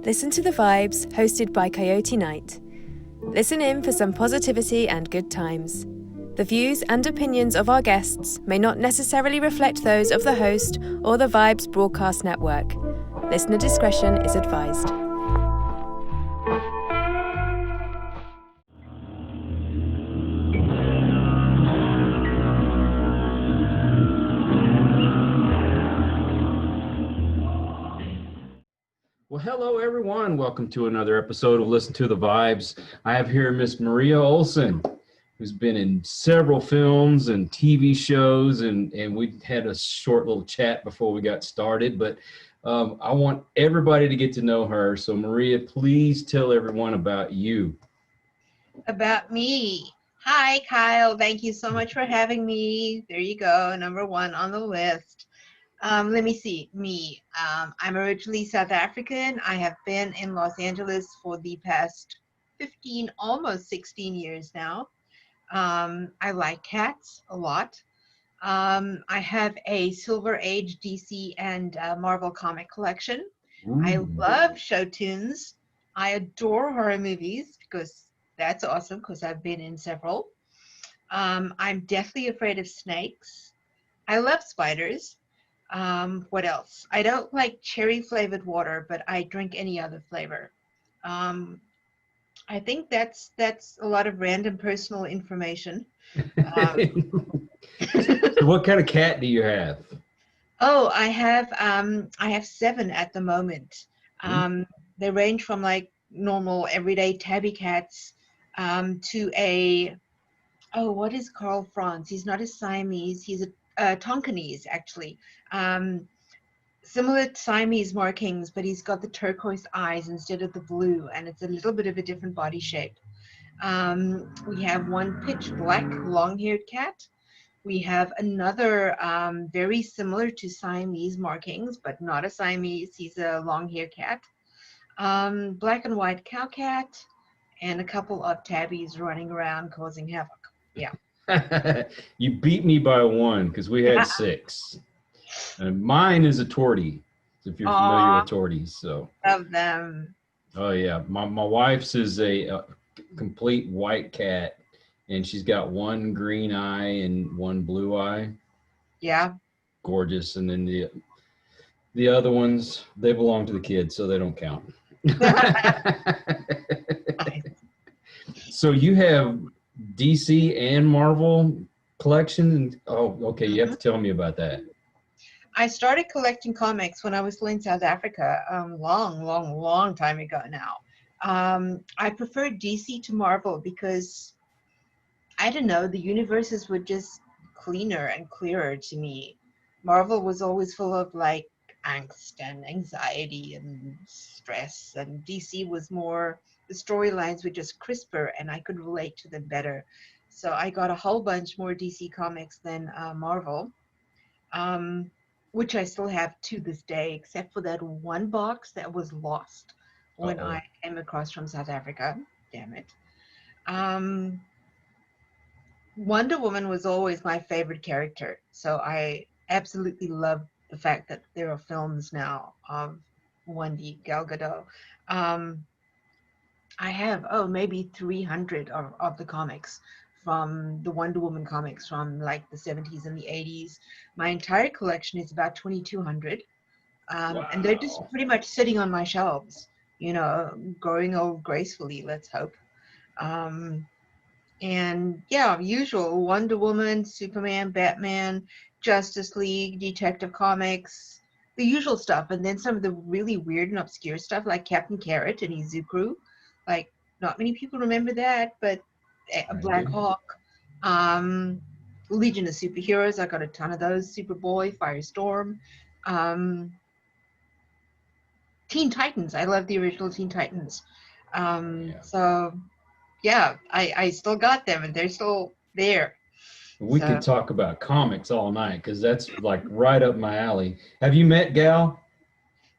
Listen to the Vibes, hosted by Coyote Knight. Listen in for some positivity and good times. The views and opinions of our guests may not necessarily reflect those of the host or the Vibes Broadcast Network. Listener discretion is advised. Well, hello, everyone. Welcome to another episode of Listen to the Vibes. I have here Miss Maria Olsen, who's been in several films and TV shows, and we had a short little chat before we got started, but I want everybody to get to know her. So, Maria, please tell everyone about you. About me. Hi, Kyle. Thank you so much for having me. There you go, number one on the list. Let me see, me. I'm originally South African. I have been in Los Angeles for the past 15, almost 16 years now. I like cats a lot. I have a Silver Age DC and Marvel comic collection. Ooh. I love show tunes. I adore horror movies because that's awesome because I've been in several. I'm deathly afraid of snakes. I love spiders. What else? I don't like cherry flavored water, but I drink any other flavor. I think that's a lot of random personal information. So what kind of cat do you have? Oh, I have 7 at the moment. They range from like normal everyday tabby cats to what is Carl Franz? He's not a Siamese, he's a Tonkinese actually. Similar to Siamese markings, but he's got the turquoise eyes instead of the blue, and it's a little bit of a different body shape. We have one pitch black long-haired cat. We have another very similar to Siamese markings, but not a Siamese. He's a long-haired cat. Black and white cow cat, and a couple of tabbies running around causing havoc. Yeah. You beat me by one because we had 6. And mine is a tortie, if you're familiar with torties. So love them. Oh yeah, my wife's is a complete white cat, and she's got one green eye and one blue eye. Yeah. Gorgeous. And then the other ones, they belong to the kids, so they don't count. So you have DC and Marvel collection? Oh, okay. You have to tell me about that. I started collecting comics when I was still in South Africa, long time ago now. I preferred DC to Marvel because, I don't know, the universes were just cleaner and clearer to me. Marvel was always full of like angst and anxiety and stress, and DC was more, the storylines were just crisper and I could relate to them better. So I got a whole bunch more DC comics than Marvel. Which I still have to this day, except for that one box that was lost when I came across from South Africa. Damn it. Wonder Woman was always my favorite character, so I absolutely love the fact that there are films now of Wendy Gal Gadot. I have, maybe 300 of the comics from the Wonder Woman comics from like the 70s and the 80s. My entire collection is about 2,200. Wow. And they're just pretty much sitting on my shelves, growing old gracefully, let's hope. And yeah, usual Wonder Woman, Superman, Batman, Justice League, Detective Comics, the usual stuff. And then some of the really weird and obscure stuff like Captain Carrot and Izuku. Like, not many people remember that, but Black Hawk, Legion of Superheroes, I got a ton of those, Superboy, Firestorm, Teen Titans, I love the original Teen Titans. So yeah, I still got them and they're still there. We could talk about comics all night because that's like right up my alley. Have you met Gal?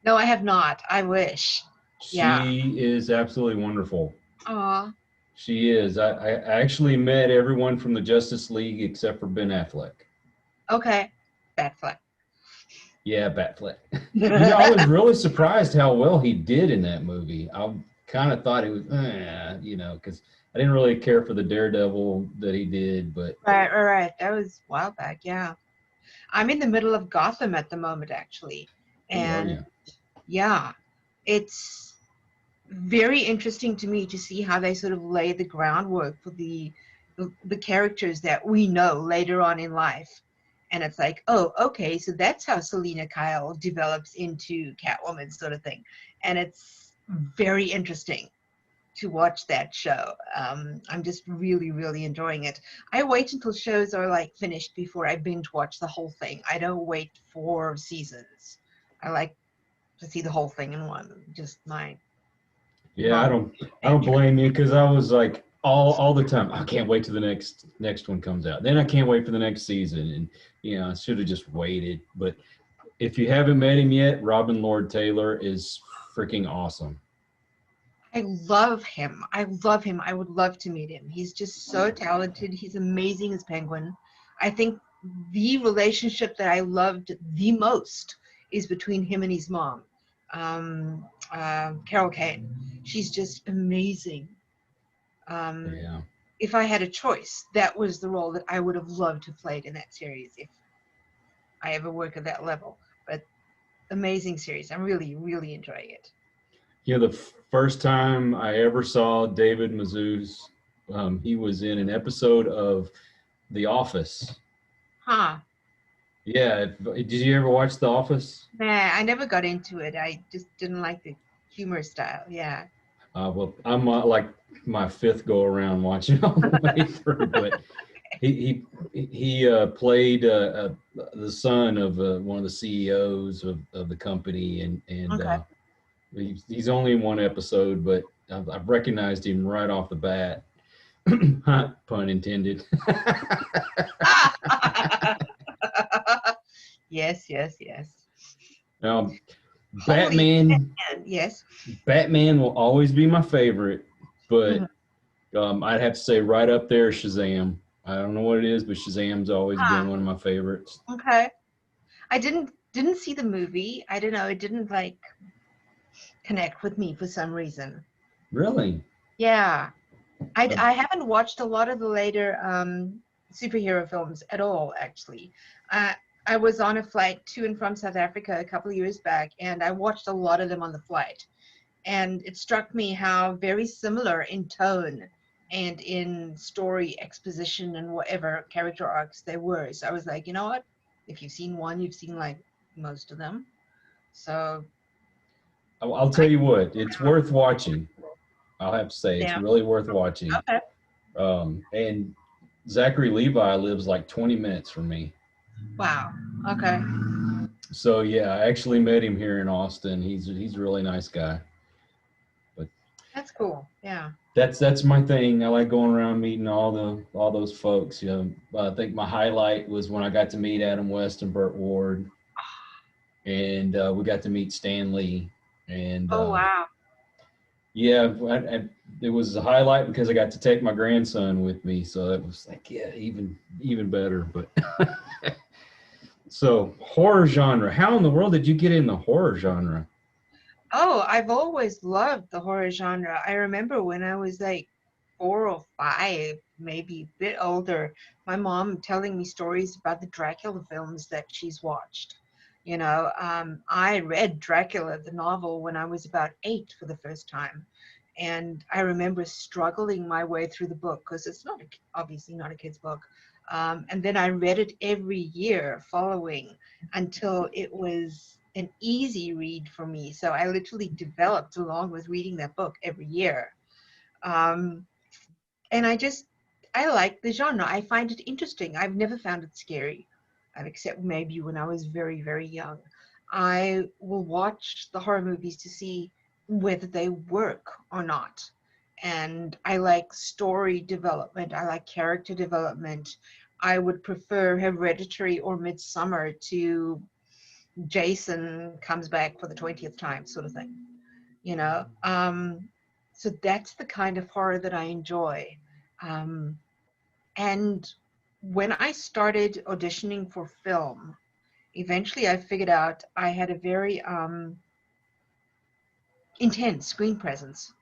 No, I have not. I wish. She is absolutely wonderful. Aw. She is. I actually met everyone from the Justice League except for Ben Affleck. Okay. Batfleck. Yeah, Batfleck. I was really surprised how well he did in that movie. I kind of thought it was, because I didn't really care for the Daredevil that he did, but Right. That was a while back. Yeah. I'm in the middle of Gotham at the moment, actually. oh, are And you? yeah, it's very interesting to me to see how they sort of lay the groundwork for the characters that we know later on in life. And it's like, oh, okay, so that's how Selena Kyle develops into Catwoman, sort of thing. And it's very interesting to watch that show. I'm just really, really enjoying it. I wait until shows are like finished before I binge watch the whole thing. I don't wait for seasons. I like to see the whole thing in one. Just my Yeah, normal I don't nature. blame you because I was like all the time. I can't wait till the next one comes out. Then I can't wait for the next season, and I should have just waited. But if you haven't met him yet, Robin Lord Taylor is freaking awesome. I love him. I love him. I would love to meet him. He's just so talented. He's amazing as Penguin. I think the relationship that I loved the most is between him and his mom, Carol Kane. She's just amazing. Um, Yeah. if I had a choice, that was the role that I would have loved to have played in that series if I ever work at that level. But amazing series. I'm really, really enjoying it. The first time I ever saw David Mazouz, he was in an episode of The Office. Huh. Yeah, did you ever watch The Office? Nah, I never got into it. I just didn't like the humor style. Yeah. Well, I'm like my fifth go around watching all the way through, but he played the son of one of the CEOs of the company, and Okay. he's only in one episode, but I've recognized him right off the bat. Pun intended. Yes, yes, yes. Now, Holy Batman, man, yes. Batman will always be my favorite, but Mhm. I'd have to say right up there, Shazam. I don't know what it is, but Shazam's always Ah, been one of my favorites. okay. I didn't see the movie. I don't know. It didn't like connect with me for some reason. Really? Yeah. Uh, I haven't watched a lot of the later superhero films at all, actually. Uh, I was on a flight to and from South Africa a couple of years back, and I watched a lot of them on the flight. And it struck me how very similar in tone and in story exposition and whatever character arcs they were. So I was like, you know what? If you've seen one, you've seen like most of them. So I'll tell I, you what, it's worth watching. I'll have to say it's yeah. really worth watching. Okay. And Zachary Levi lives like 20 minutes from me. Wow. Okay. So yeah, I actually met him here in Austin. He's a really nice guy. But That's cool. Yeah. that's my thing. I like going around meeting all those folks. I think my highlight was when I got to meet Adam West and Burt Ward, and we got to meet Stan Lee. And Oh, wow. yeah, it was a highlight because I got to take my grandson with me, so it was like, yeah, even better. But so horror genre. How in the world did you get in the horror genre? Oh, I've always loved the horror genre. I remember when I was like 4 or 5, maybe a bit older, my mom telling me stories about the Dracula films that she's watched. I read Dracula, the novel, when I was about 8 for the first time. And I remember struggling my way through the book because it's obviously not a kid's book. And then I read it every year following until it was an easy read for me. So I literally developed along with reading that book every year. Um, and I like the genre. I find it interesting. I've never found it scary, except maybe when I was very, very young. I will watch the horror movies to see whether they work or not. And I like story development. I like character development. I would prefer Hereditary or Midsummer to Jason comes back for the 20th time sort of thing, you know. So that's the kind of horror that I enjoy. And when I started auditioning for film, eventually I figured out I had a very intense screen presence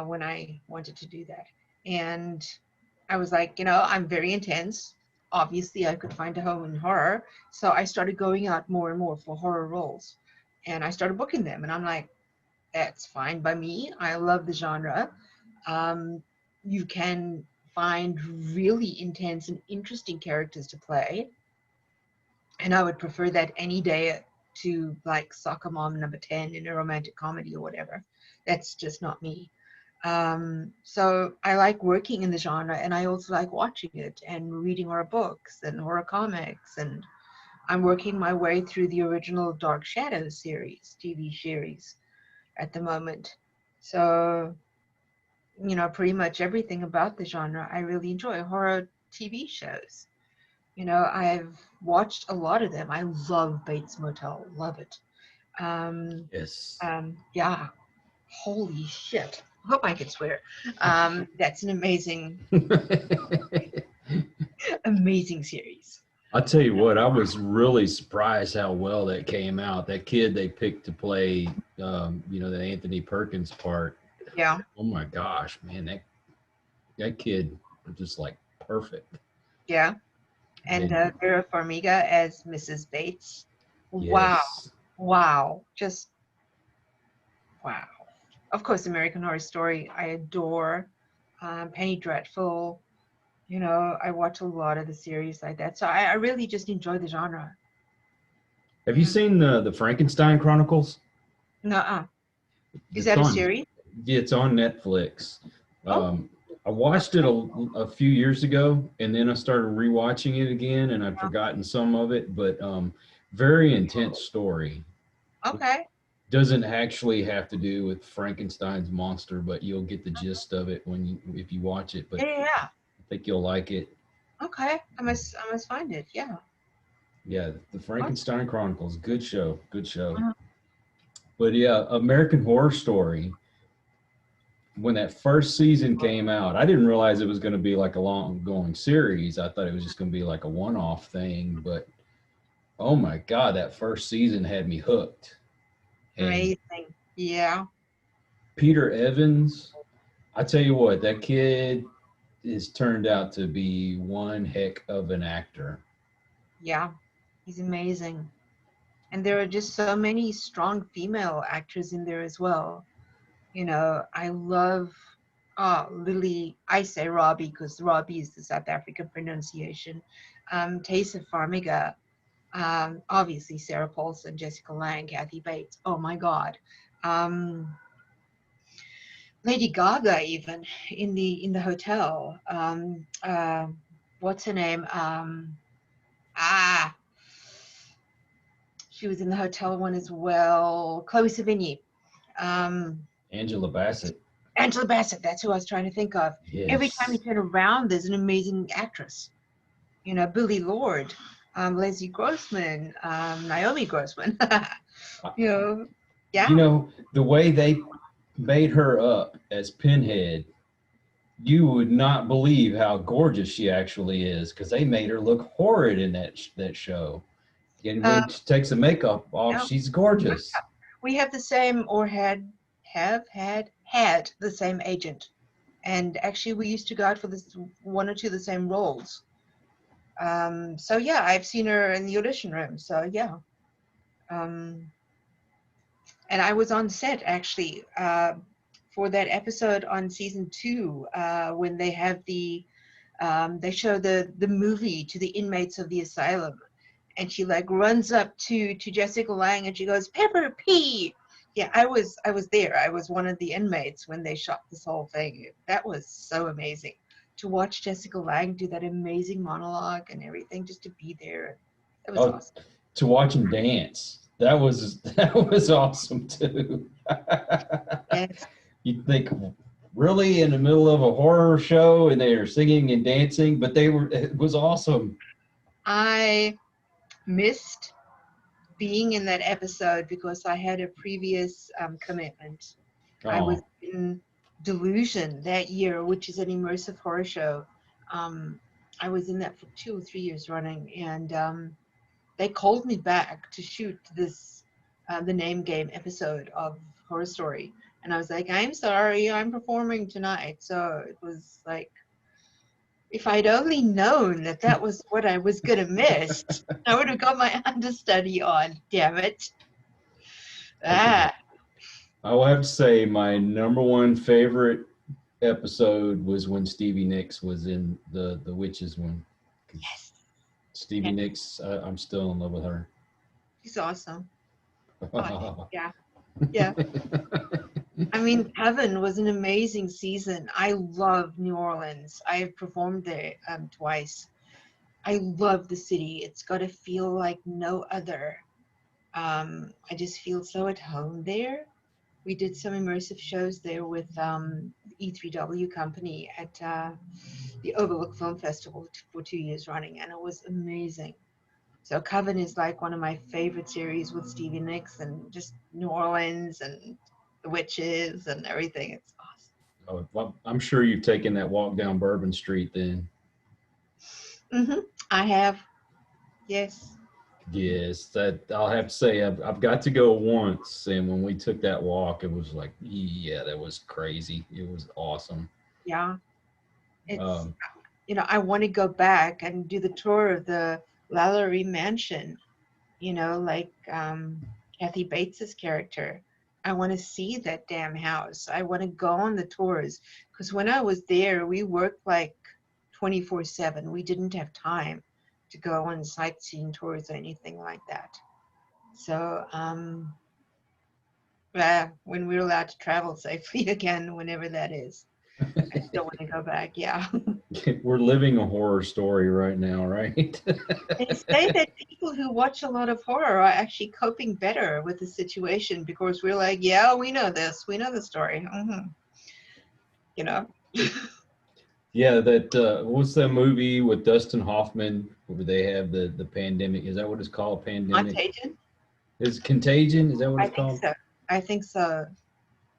when I wanted to do that. And I was like, I'm very intense. Obviously, I could find a home in horror. So I started going out more and more for horror roles. And I started booking them. And I'm like, that's fine by me. I love the genre. You can find really intense and interesting characters to play. And I would prefer that any day to like soccer mom number 10 in a romantic comedy or whatever. That's just not me. So I like working in the genre, and I also like watching it and reading horror books and horror comics. And I'm working my way through the original Dark Shadows series, TV series at the moment. So, pretty much everything about the genre I really enjoy. Horror TV shows. I've watched a lot of them. I love Bates Motel. Love it. Yes. Yeah. Holy shit. I hope I could swear. That's an amazing, amazing series. I'll tell you what, I was really surprised how well that came out. That kid they picked to play, the Anthony Perkins part. Yeah. Oh my gosh, man, that kid was just like perfect. Yeah. And Vera Farmiga as Mrs. Bates. Wow. Yes. Wow. Just wow. Of course, American Horror Story, I adore. Penny Dreadful. I watch a lot of the series like that. So I really just enjoy the genre. Have you seen the Frankenstein Chronicles? Nuh-uh. Is that a series? Yeah, it's on Netflix. Oh. I watched it a few years ago, and then I started rewatching it again, and I'd forgotten some of it, but very intense story. Okay. Doesn't actually have to do with Frankenstein's monster, but you'll get the gist of it if you watch it. But Yeah. I think you'll like it. Okay. I must find it. Yeah. Yeah, the Frankenstein Chronicles, good show. Uh-huh. But yeah, American Horror Story, when that first season came out, I didn't realize it was going to be like a long-going series. I thought it was just going to be like a one-off thing, but oh my God, that first season had me hooked. And amazing. Yeah. Peter Evans, I tell you what, that kid has turned out to be one heck of an actor. Yeah. He's amazing. And there are just so many strong female actors in there as well. I love Lily, I say Robbie because Robbie is the South African pronunciation. Taysa Farmiga, obviously Sarah Paulson, Jessica Lange, Kathy Bates. Oh my God. Lady Gaga even in the hotel. What's her name? She was in the hotel one as well. Chloe Sevigny. Angela Bassett. Angela Bassett, that's who I was trying to think of. Yes. Every time you turn around, there's an amazing actress. Billy Lord, Leslie Grossman, Naomi Grossman. Yeah. The way they made her up as Pinhead, you would not believe how gorgeous she actually is, because they made her look horrid in that show. And when she takes the makeup off, she's gorgeous. We have the same, or had the same agent, and actually we used to go out for this one or two of the same roles. So yeah, I've seen her in the audition room. So yeah, and I was on set actually for that episode on season 2 when they have they show the movie to the inmates of the asylum, and she like runs up to Jessica Lange and she goes, "Pepper P." Yeah, I was there. I was one of the inmates when they shot this whole thing. That was so amazing to watch Jessica Lange do that amazing monologue and everything, just to be there. It was awesome. To watch him dance. That was awesome too. Yes. You'd think, really, in the middle of a horror show and they are singing and dancing, but it was awesome. I missed being in that episode because I had a previous commitment. Oh. I was in Delusion that year, which is an immersive horror show. I was in that for 2 or 3 years running, and they called me back to shoot this, the name game episode of Horror Story. And I was like, I'm sorry, I'm performing tonight. So it was like, if I'd only known that that was what I was going to miss, I would have got my understudy on, damn it. Ah, I will have to say my number one favorite episode was when Stevie Nicks was in the witches one. yes. Stevie Yes. Nicks, I'm still in love with her. She's awesome. Oh, yeah. Yeah. I mean, Heaven was an amazing season. I love New Orleans. I've performed there twice. I love the city. It's got to feel like no other. I just feel so at home there. We did some immersive shows there with E3W company at the Overlook Film Festival for 2 years running, and it was amazing. So Coven is like one of my favorite series with Stevie Nicks and just New Orleans and the witches and everything. It's awesome. Oh, well, I'm sure you've taken that walk down Bourbon Street then. I have, yes. Yes, that I'll have to say I've got to go once, and when we took that walk, it was like, yeah, that was crazy. It was awesome. Yeah. It's, Um, I want to go back and do the tour of the Lalaurie Mansion, like Kathy Bates's character. I want to see that damn house. I want to go on the tours because when I was there, we worked like 24/7. We didn't have time to go on sightseeing tours or anything like that. So, when we're allowed to travel safely again, whenever that is, I still want to go back. Yeah. we're living a horror story right now, right? They say that people who watch a lot of horror are actually coping better with the situation because we're like, yeah, we know this. We know the story. You know? Yeah, that what's that movie with Dustin Hoffman where they have the pandemic? Is that what it's called? Pandemic? Contagion? Is it Contagion? Is that what I it's think called? so. I think so.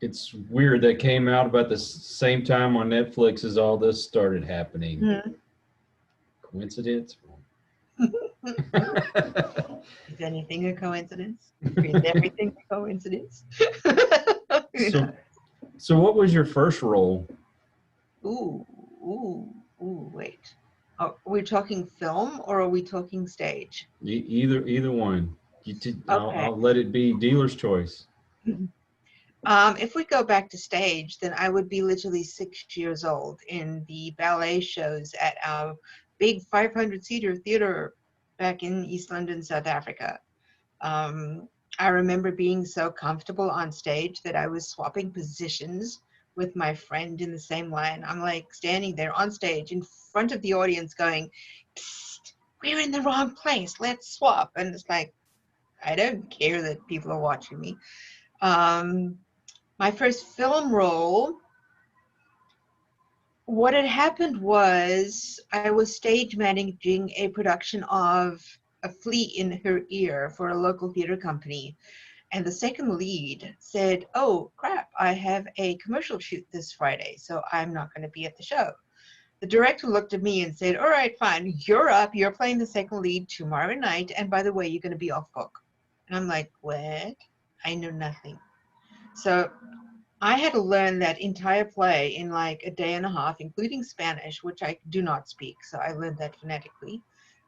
It's weird that came out about the same time on Netflix as all this started happening. Mhm. Coincidence? Is anything a coincidence? Is everything a coincidence? So, so what was your first role? Ooh, wait. We're talking film or are we talking stage? Either one. Okay. I'll let it be dealer's choice. If we go back to stage, then I would be literally 6 years old in the ballet shows at our big 500-seater theater back in East London, South Africa. I remember being so comfortable on stage that I was swapping positions with my friend in the same line. I'm like standing there on stage in front of the audience going, "Psst, we're in the wrong place. Let's swap." And it's like, I don't care that people are watching me. My first film role, what had happened was I was stage managing a production of A Flea in Her Ear for a local theater company. And the second lead said, "Oh, crap, I have a commercial shoot this Friday, so I'm not going to be at the show." The director looked at me and said, "All right, fine, you're up. You're playing the second lead tomorrow night. And by the way, you're going to be off book." And I'm like, what? I know nothing. So I had to learn that entire play in like a day and a half, including Spanish, which I do not speak. So I learned that phonetically.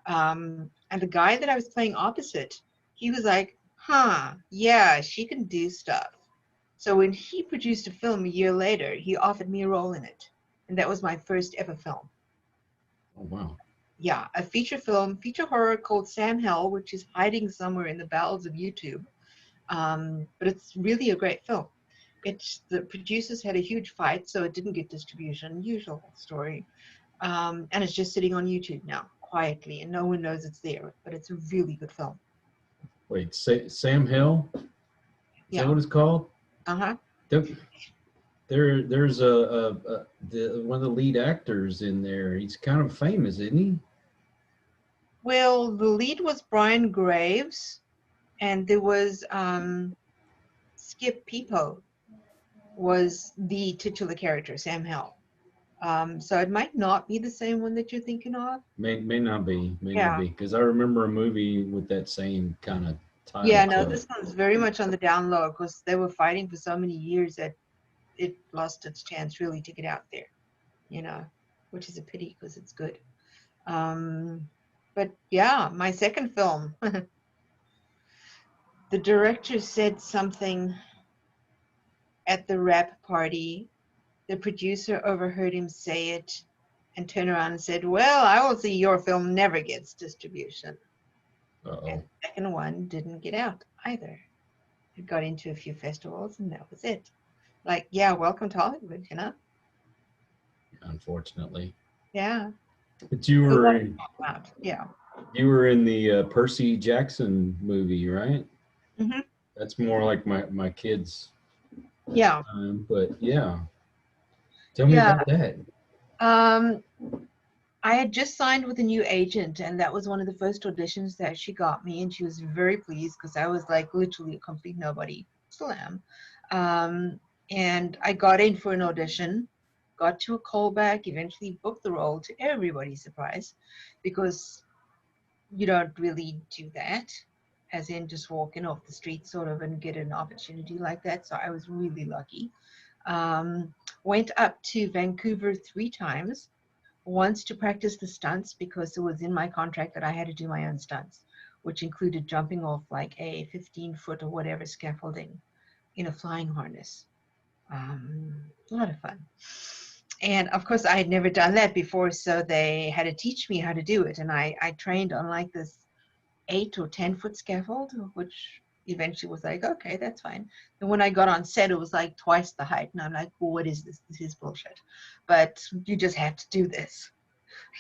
And the guy that I was playing opposite, he was like, yeah, she can do stuff. So when he produced a film a year later, he offered me a role in it. And that was my first ever film. Oh wow. Yeah, a feature film, feature horror called Sam Hell, which is hiding somewhere in the bowels of YouTube. But it's really a great film. The producers had a huge fight, so it didn't get distribution. Usual story. And it's just sitting on YouTube now, quietly, and no one knows it's there. But it's a really good film. Wait, Sam Hill? Is that Yeah. what it's called? Uh-huh. There's one of the lead actors in there. He's kind of famous, isn't he? Well, the lead was Brian Graves, and there was Skip Peepo was the titular character, Sam Hell. So it might not be the same one that you're thinking of. May not be, Yeah. because I remember a movie with that same kind of title Yeah, no, to it. this one's very much on the down low because they were fighting for so many years that it lost its chance really to get out there, you know, which is a pity because it's good. But yeah, my second film, the director said something at the wrap party. The producer overheard him say it and turned around and said, "Well, I will see your film never gets distribution." And Uh-oh. the second one didn't get out either. It got into a few festivals and that was it. Like, yeah, welcome to Hollywood, you know? Unfortunately. Yeah. But you We were wanted to in, talk about, yeah. the Percy Jackson movie, right? Hmm. That's more like my kids' Yeah. time, but yeah. Tell me Yeah. about that. Um, I had just signed with a new agent, and that was one of the first auditions that she got me, and she was very pleased because I was like literally a complete nobody. Still am. Um, and I got in for an audition, got to a callback, eventually booked the role to everybody's surprise, because you don't really do that, as in just walking off the street sort of and get an opportunity like that. So I was really lucky. Went up to Vancouver 3 times, once to practice the stunts because it was in my contract that I had to do my own stunts, which included jumping off like a 15-foot or whatever scaffolding in a flying harness. A lot of fun. And of course, I had never done that before, so they had to teach me how to do it. And I trained on like this 8 or 10 foot scaffold, which eventually was like, okay, that's fine. And when I got on set, it was like twice the height. And I'm like, well, what is this? This is bullshit. But you just have to do this.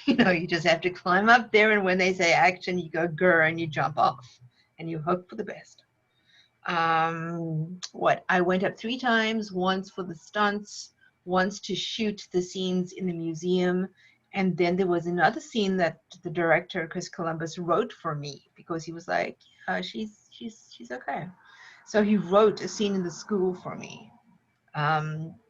You know, you just have to climb up there. And when they say action, you go grr and you jump off and you hope for the best. I went up 3 times, once for the stunts, once to shoot the scenes in the museum, and then there was another scene that the director Chris Columbus wrote for me because he was like, she's okay. So he wrote a scene in the school for me.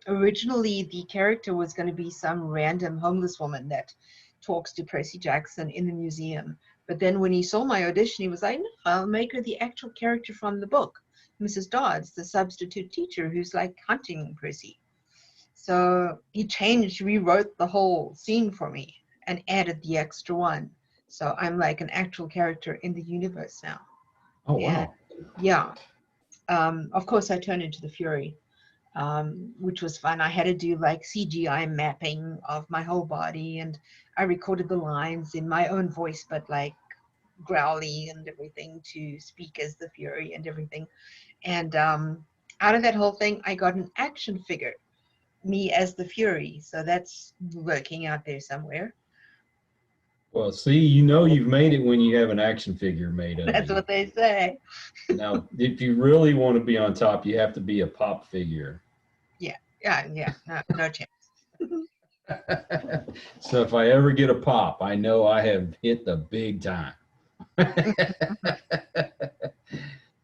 Originally, the character was going to be some random homeless woman that talks to Percy Jackson in the museum. But then when he saw my audition, he was like, no, I'll make her the actual character from the book, Mrs. Dodds, the substitute teacher who's like hunting Percy. So he rewrote the whole scene for me and added the extra one. So I'm like an actual character in the universe now. Oh, And wow. yeah, of course I turned into the Fury, which was fun. I had to do like CGI mapping of my whole body, and I recorded the lines in my own voice, but like growly and everything to speak as the Fury and everything. And out of that whole thing, I got an action figure, me as the Fury. So that's lurking out there somewhere. Well, see, you've made it when you have an action figure made of That's you. what they say. Now, if you really want to be on top, you have to be a pop figure. Yeah. No chance. So if I ever get a pop, I know I have hit the big time.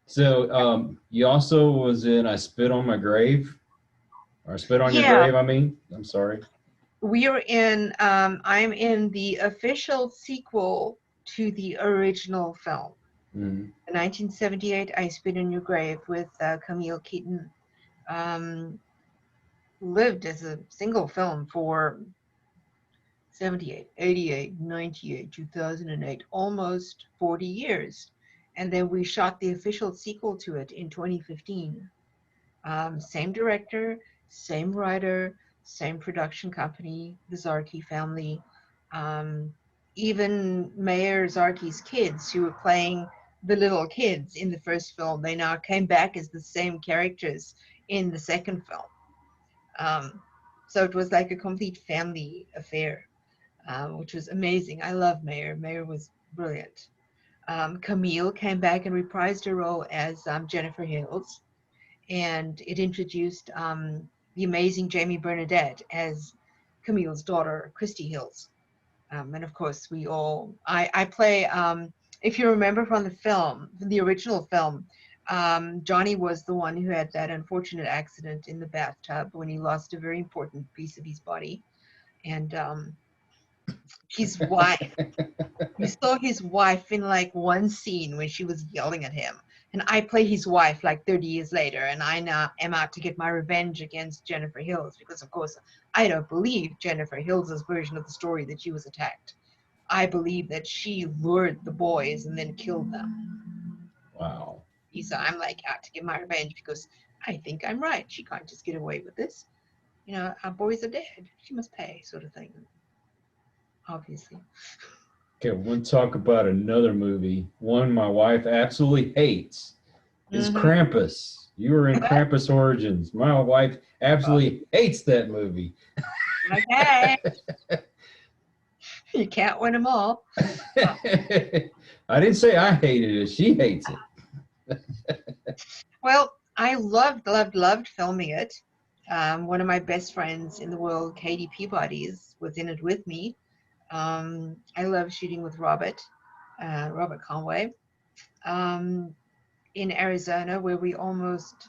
So you also was in I Spit on My Grave, or Spit on Your Yeah, Grave, I mean. I'm sorry. I'm in the official sequel to the original film. Mhm. 1978, I Spit on Your Grave with Camille Keaton. Lived as a single film for 78, 88, 98, 2008, almost 40 years. And then we shot the official sequel to it in 2015. Same director, same writer, same production company, the Zarki family. Um, Even Mayor Zarki's kids, who were playing the little kids in the first film, they now came back as the same characters in the second film. So it was like a complete family affair, which was amazing. I love Mayor. Mayor was brilliant. Camille came back and reprised her role as Jennifer Hills, and it introduced the amazing Jamie Bernadette as Camille's daughter, Christy Hills. And of course, I play, if you remember from the film, the original film, Johnny was the one who had that unfortunate accident in the bathtub when he lost a very important piece of his body. and his wife. You saw his wife in like one scene when she was yelling at him. And I play his wife like 30 years later, and I now am out to get my revenge against Jennifer Hills because, of course, I don't believe Jennifer Hills' version of the story that she was attacked. I believe that she lured the boys and then killed them. Wow. So I'm like out to get my revenge because I think I'm right. She can't just get away with this. You know, our boys are dead. She must pay, sort of thing. Obviously. Okay, we'll talk about another movie. One my wife absolutely hates is Krampus. You were in Krampus Origins. My wife absolutely hates that movie. Okay. You can't win them all. I didn't say I hated it. She hates it. Well, I loved filming it. One of my best friends in the world, Katie Peabody, was in it with me. I love shooting with Robert Conway, in Arizona, where we almost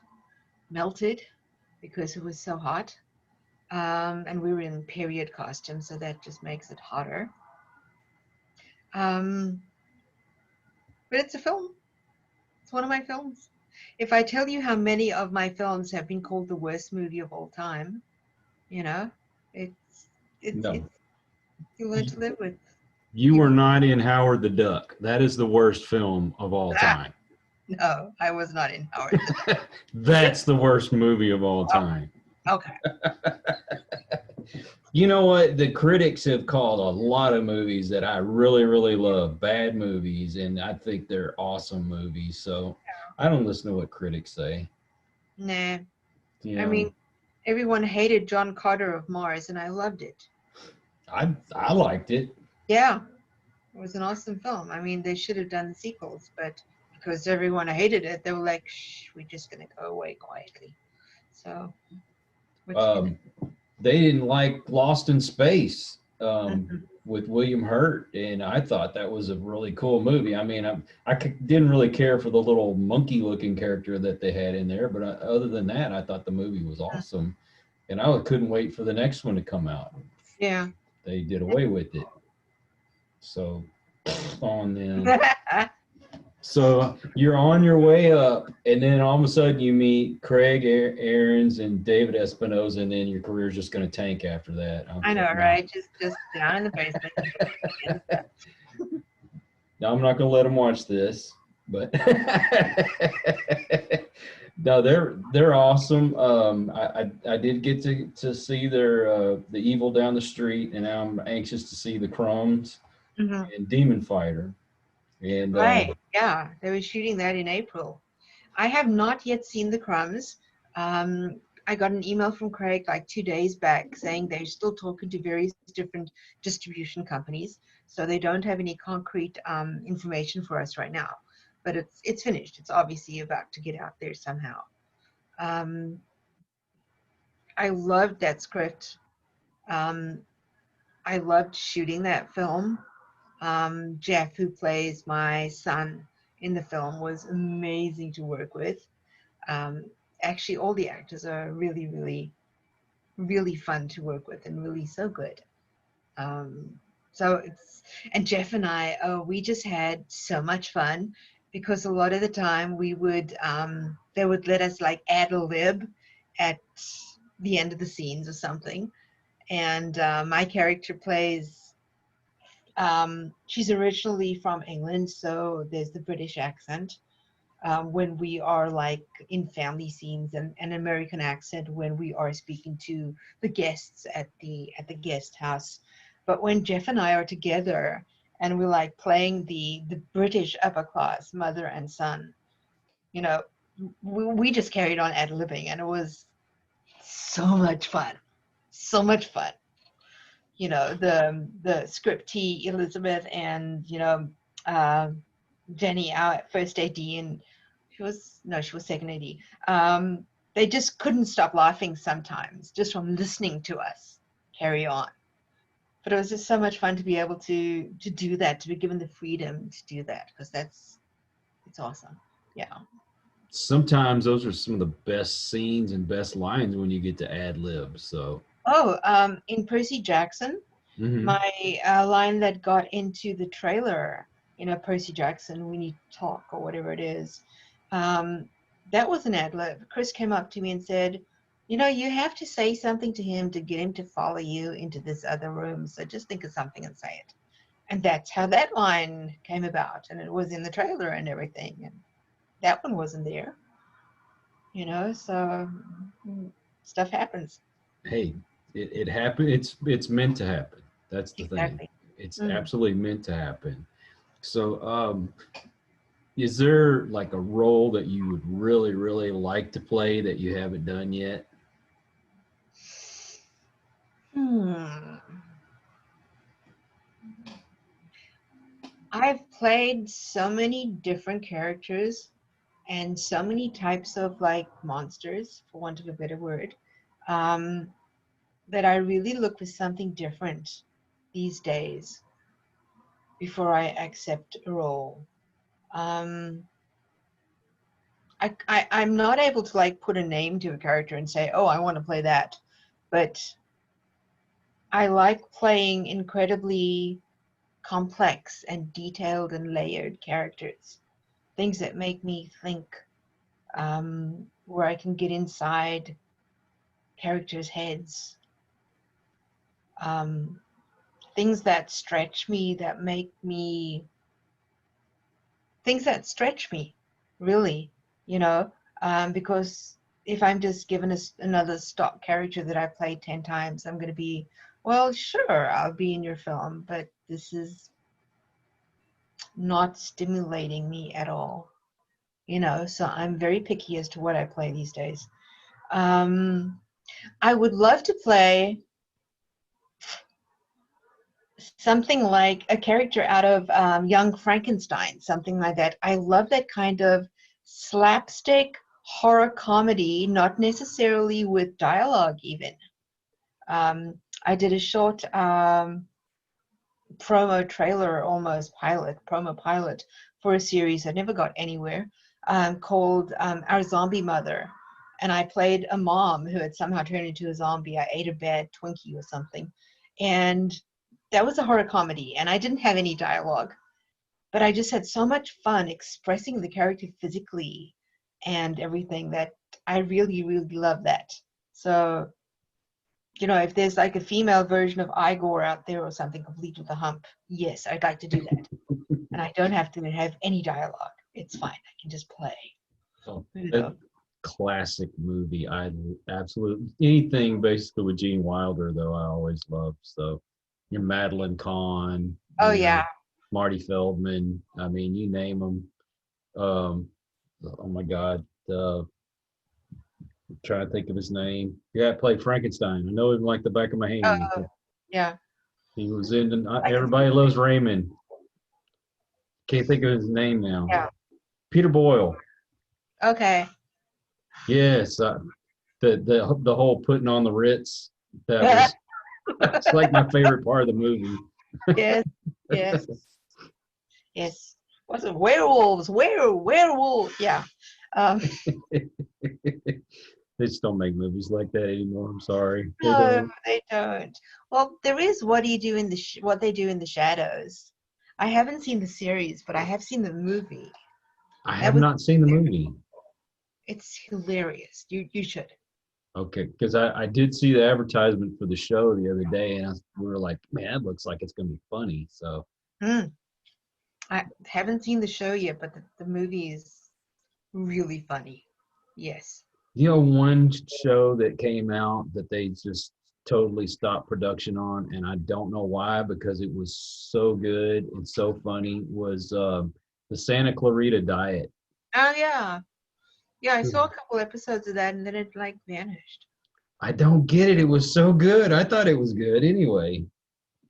melted because it was so hot. And we were in period costumes, so that just makes it hotter. But it's a film. It's one of my films. If I tell you how many of my films have been called the worst movie of all time, you know, it's you learn to live with. You were not in Howard the Duck. That is the worst film of all time. No, I was not in Howard the Duck. That's the worst movie of all time. Okay. You know what? The critics have called a lot of movies that I really, really love bad movies, and I think they're awesome movies. So I don't listen to what critics say. Nah. You know, I mean, everyone hated John Carter of Mars, and I loved it. I liked it. Yeah. It was an awesome film. I mean, they should have done the sequels, but because everyone hated it, they were like, shh, we're just going to go away quietly. So, they didn't like Lost in Space with William Hurt, and I thought that was a really cool movie. I mean, I didn't really care for the little monkey-looking character that they had in there, but other than that, I thought the movie was awesome, and I couldn't wait for the next one to come out. Yeah. They did away with it. So, on them. So you're on your way up, and then all of a sudden you meet Craig Ahrens and David Espinosa, and then your career's just going to tank after that. I know, right? Just down in the basement. Now I'm not going to let them watch this, but no, they're awesome. I did get to see their The Evil Down the Street, and now I'm anxious to see the Crumbs and Demon Fighter. And right, yeah, they were shooting that in April. I have not yet seen the Crumbs. I got an email from Craig like 2 days back saying they're still talking to various different distribution companies, so they don't have any concrete information for us right now. But it's finished. It's obviously about to get out there somehow. I loved that script. I loved shooting that film. Jeff, who plays my son in the film, was amazing to work with. Actually, all the actors are really, really, really fun to work with and really so good. And Jeff and I, we just had so much fun because a lot of the time they would let us like ad lib at the end of the scenes or something. And my character plays, she's originally from England, so there's the British accent when we are like in family scenes, and an American accent when we are speaking to the guests at the guest house. But when Jeff and I are together and we're like playing the British upper class mother and son, you know, we just carried on ad-libbing, and it was so much fun. So much fun. You know, the scriptee Elizabeth and, you know, Jenny, our first AD, and she was second AD. They just couldn't stop laughing sometimes just from listening to us carry on. But it was just so much fun to be able to do that, to be given the freedom to do that, because it's awesome. Yeah. Sometimes those are some of the best scenes and best lines when you get to ad lib. So Oh, in Percy Jackson, Mm-hmm. my line that got into the trailer, Percy Jackson, we need to talk or whatever it is, um, that was an ad lib. Chris came up to me and said, you have to say something to him to get him to follow you into this other room. So just think of something and say it. And that's how that line came about. And it was in the trailer and everything. And that one wasn't there, so stuff happens. Hey, it happened. It's meant to happen. That's the thing. Exactly. It's Mm. absolutely meant to happen. So, is there like a role that you would really, really like to play that you haven't done yet? Hmm. I've played so many different characters and so many types of like monsters, for want of a better word, um, that I really look for something different these days before I accept a role. Um, I'm not able to like put a name to a character and say, oh, I want to play that. But I like playing incredibly complex and detailed and layered characters, things that make me think, where I can get inside characters' heads, um, things that stretch me, things that stretch me, really, you know, because if I'm just given another stock character that I played 10 times, I'm going to be, well, sure, I'll be in your film, but this is not stimulating me at all, so I'm very picky as to what I play these days. Um, I would love to play something like a character out of Young Frankenstein, something like that. I love that kind of slapstick horror comedy, not necessarily with dialogue even. I did a short promo pilot for a series that never got anywhere, called Our Zombie Mother. And I played a mom who had somehow turned into a zombie. I ate a bad Twinkie or something. And that was a horror comedy. And I didn't have any dialogue, but I just had so much fun expressing the character physically and everything that I really, really love that. So, if there's like a female version of Igor out there or something complete with a hump, yes, I'd like to do that. And I don't have to have any dialogue. It's fine. I can just play. Oh, You that know. classic movie. I absolutely anything basically with Gene Wilder though. I always love. So, your Madeline Kahn, Oh yeah. Marty Feldman. I mean, you name them. Um, oh my God. Trying to think of his name. Yeah, I played Frankenstein. I know him like the back of my hand. Oh yeah. He was in I can see. Everybody Loves Raymond. Can't think of his name now. Yeah. Peter Boyle. Okay. Yes, the whole putting on the Ritz. That was that's like my favorite part of the movie. Yes. Yes. Yes. What's it? Werewolves. Werewolves. Yeah. Um, They just don't make movies like that anymore. I'm sorry, they no, don't. they don't. Well, there is what do you do in the what they do in the shadows. I haven't seen the series, but I have seen the movie. I That have was not seen the movie. it's hilarious. You should. Okay, because I did see the advertisement for the show the other day, and we were like, man, that looks like it's going to be funny. So, Mm. I haven't seen the show yet, but the movie is really funny. Yes. one show that came out that they just totally stopped production on, and I don't know why because it was so good and so funny, was the Santa Clarita Diet. Oh yeah. Yeah, I saw a couple episodes of that and then it like vanished. I don't get it. It was so good. I thought it was good anyway.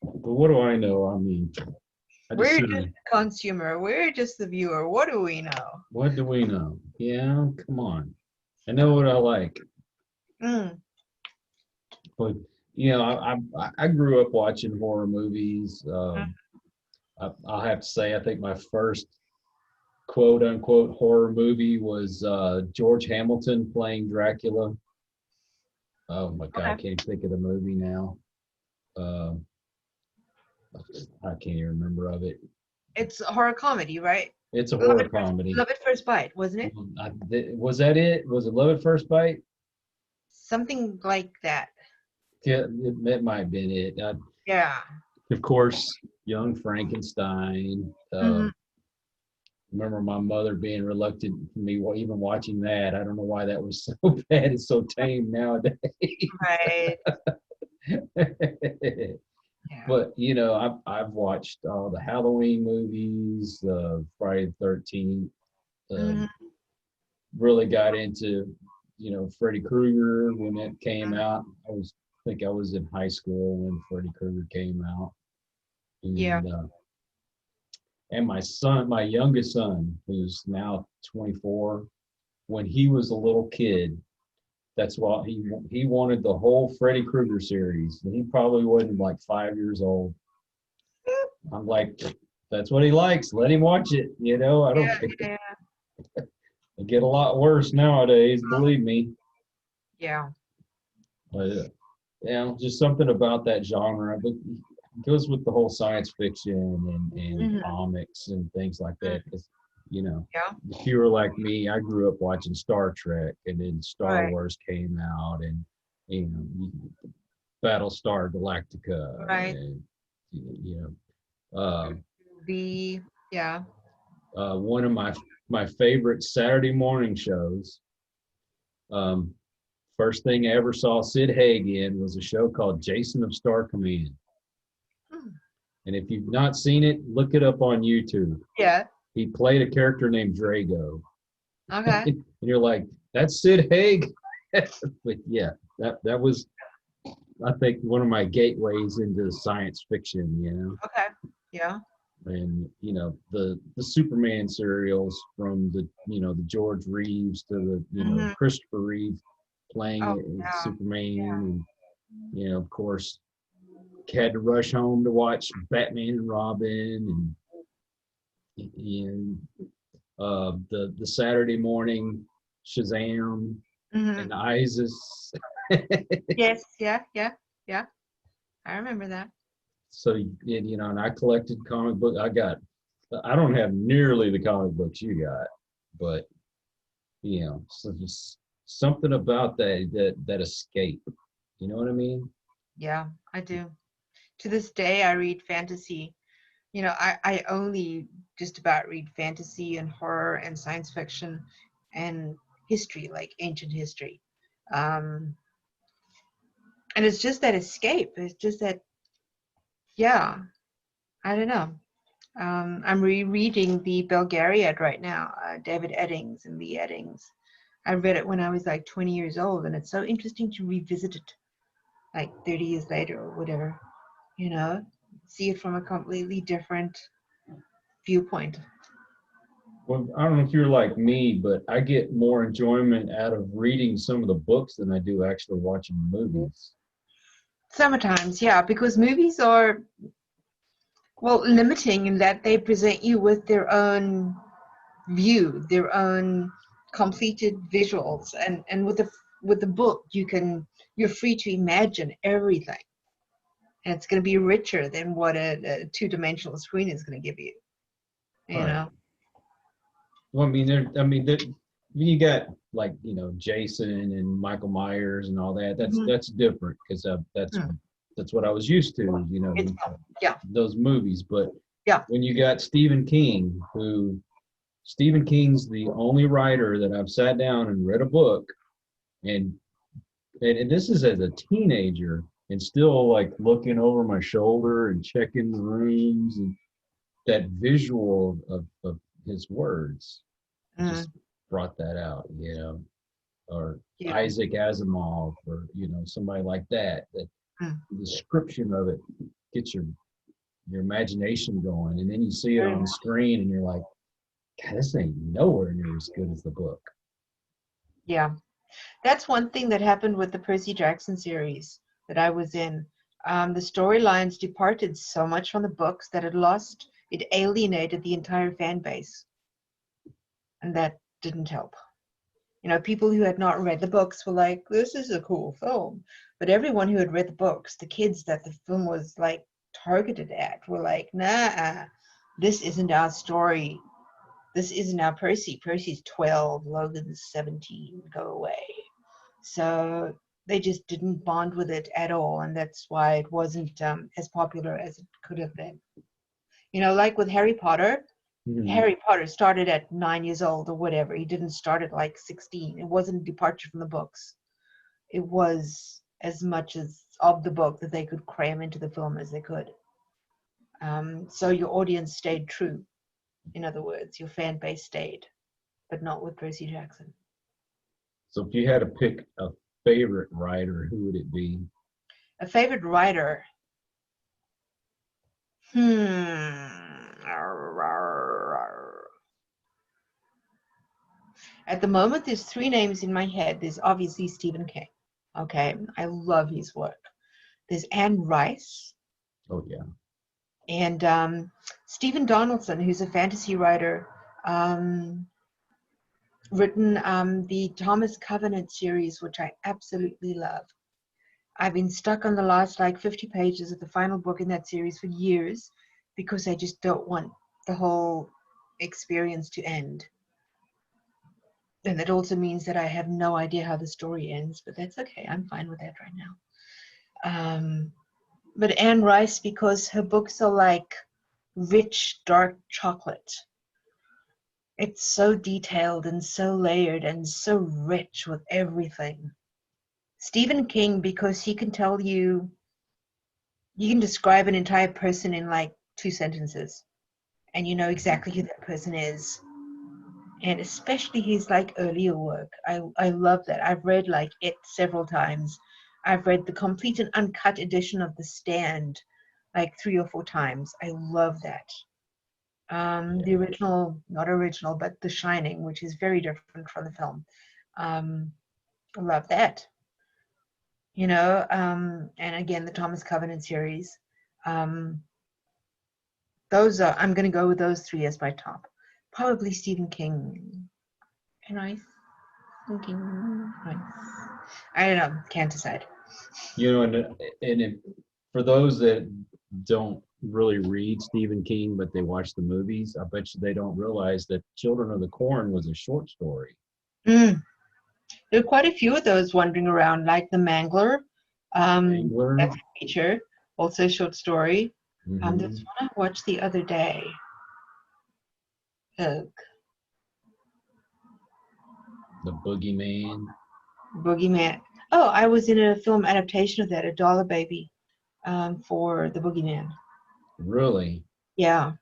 But what do I know? I mean, I just We're sit just on, the consumer. We're just the viewer. What do we know? what do we know? Yeah, come on. I know what I like. Mm. But, I grew up watching horror movies. I'll have to say, I think my first quote unquote horror movie was George Hamilton playing Dracula. Oh my God, I Okay. can't think of the movie now. Uh, I can't even remember of it. It's a horror comedy, right? It's a Love horror at first, comedy. Love at First Bite, wasn't it? Was that it? Was it Love at First Bite? Something like that. Yeah, it might have been it. Yeah. Of course, Young Frankenstein. Hmm. Remember my mother being reluctant to me even watching that. I don't know why that was so bad. It's so tame nowadays. Right. Yeah. But I've watched all the Halloween movies, Friday the 13th. Hmm. Really got into Freddy Krueger when it came out. I think I was in high school when Freddy Krueger came out, Yeah. and my youngest son, who's now 24, when he was a little kid, that's why he wanted the whole Freddy Krueger series, and he probably wasn't like 5 years old. I'm like, that's what he likes. Let him watch it. I don't. Yeah. Yeah. It get a lot worse nowadays, believe me. Yeah. But just something about that genre. But it goes with the whole science fiction and Hmm. comics and things like that. Because Yeah. if you were like me, I grew up watching Star Trek, and then Star Right. Wars came out, and you know, Battlestar Galactica, Right. and uh, The yeah. one of my favorite Saturday morning shows. Um, First thing I ever saw Sid Haig in was a show called Jason of Star Command. Hmm. And if you've not seen it, look it up on YouTube. Yeah. He played a character named Drago. Okay. And you're like, that's Sid Haig. But yeah, that was, I think, one of my gateways into science fiction. Okay. Yeah. And the Superman serials, from the George Reeves to the Hmm. Christopher Reeve playing Oh it as yeah. Superman, and of course had to rush home to watch Batman and Robin, and the Saturday morning Shazam Hmm. and Isis. Yes. Yeah. Yeah. Yeah. I remember that. So and I collected comic book. I don't have nearly the comic books you got, but so just something about that escape. You know what I mean? Yeah, I do. To this day, I read fantasy. I only just about read fantasy and horror and science fiction and history, like ancient history. Um, and it's just that escape. It's just that, yeah, I don't know. I'm rereading the Belgariad right now, David Eddings and Lee Eddings. I read it when I was like 20 years old, and it's so interesting to revisit it like 30 years later or whatever, you know, see it from a completely different viewpoint. Well, I don't know if you're like me, but I get more enjoyment out of reading some of the books than I do actually watching the movies. Sometimes, yeah, because movies are, well, limiting in that they present you with their own view, their own completed visuals, and with the book you're free to imagine everything, and it's going to be richer than what a two-dimensional screen is going to give you. You Right. know. Well, when you got like Jason and Michael Myers and all that. Mhm. That's different because Mm. that's what I was used to. It's yeah, Those movies. But yeah. when you got Stephen King's the only writer that I've sat down and read a book, and and this is as a teenager, and still like looking over my shoulder and checking the rooms, and that visual of his words Mm. just brought that out, or Yeah. Isaac Asimov, or somebody like that. That Mm. the description of it gets your imagination going, and then you see it Very on the much. screen, and you're like, God, this ain't nowhere near as good as the book. Yeah. That's one thing that happened with the Percy Jackson series that I was in. The storylines departed so much from the books that it alienated the entire fan base, and that didn't help. You know, people who had not read the books were like, this is a cool film. But everyone who had read the books, the kids that the film was like targeted at, were like, nah, this isn't our story. This isn't our Percy. Percy's 12, Logan's 17, go away. So they just didn't bond with it at all. And that's why it wasn't as popular as it could have been. You know, like with Harry Potter, Harry Potter started at 9 years old or whatever. He didn't start at like 16. It wasn't a departure from the books. It was as much as of the book that they could cram into the film as they could. So your audience stayed true. In other words, your fan base stayed, but not with Percy Jackson. So if you had to pick a favorite writer, who would it be? A favorite writer? At the moment, there's 3 names in my head. There's obviously Stephen King. Okay, I love his work. There's Anne Rice. Oh, yeah. And Stephen Donaldson, who's a fantasy writer, written the Thomas Covenant series, which I absolutely love. I've been stuck on the last like 50 pages of the final book in that series for years because I just don't want the whole experience to end. And that also means that I have no idea how the story ends, but that's okay. I'm fine with that right now. But Anne Rice, because her books are like rich, dark chocolate. It's so detailed and so layered and so rich with everything. Stephen King, because he can tell you, you can describe an entire person in like 2 sentences, and you know exactly who that person is. And especially his like earlier work. I love that. I've read like it several times. I've read the complete and uncut edition of The Stand like 3 or 4 times. I love that. The original, not original, but The Shining, which is very different from the film. I love that. You know, and again, the Thomas Covenant series. Those are, I'm going to go with those 3 as my top. Probably Stephen King. And I thinking, I don't know, can't decide. You know, and if, for those that don't really read Stephen King, but they watch the movies, I bet you they don't realize that Children of the Corn was a short story. There are quite a few of those wandering around, like The Mangler. Mangler? That's a feature, also a short story. Mm-hmm. There's one I watched the other day. Ugh. The Boogeyman. Boogeyman. Oh, I was in a film adaptation of that, A Dollar Baby, for The Boogeyman. Really? Yeah.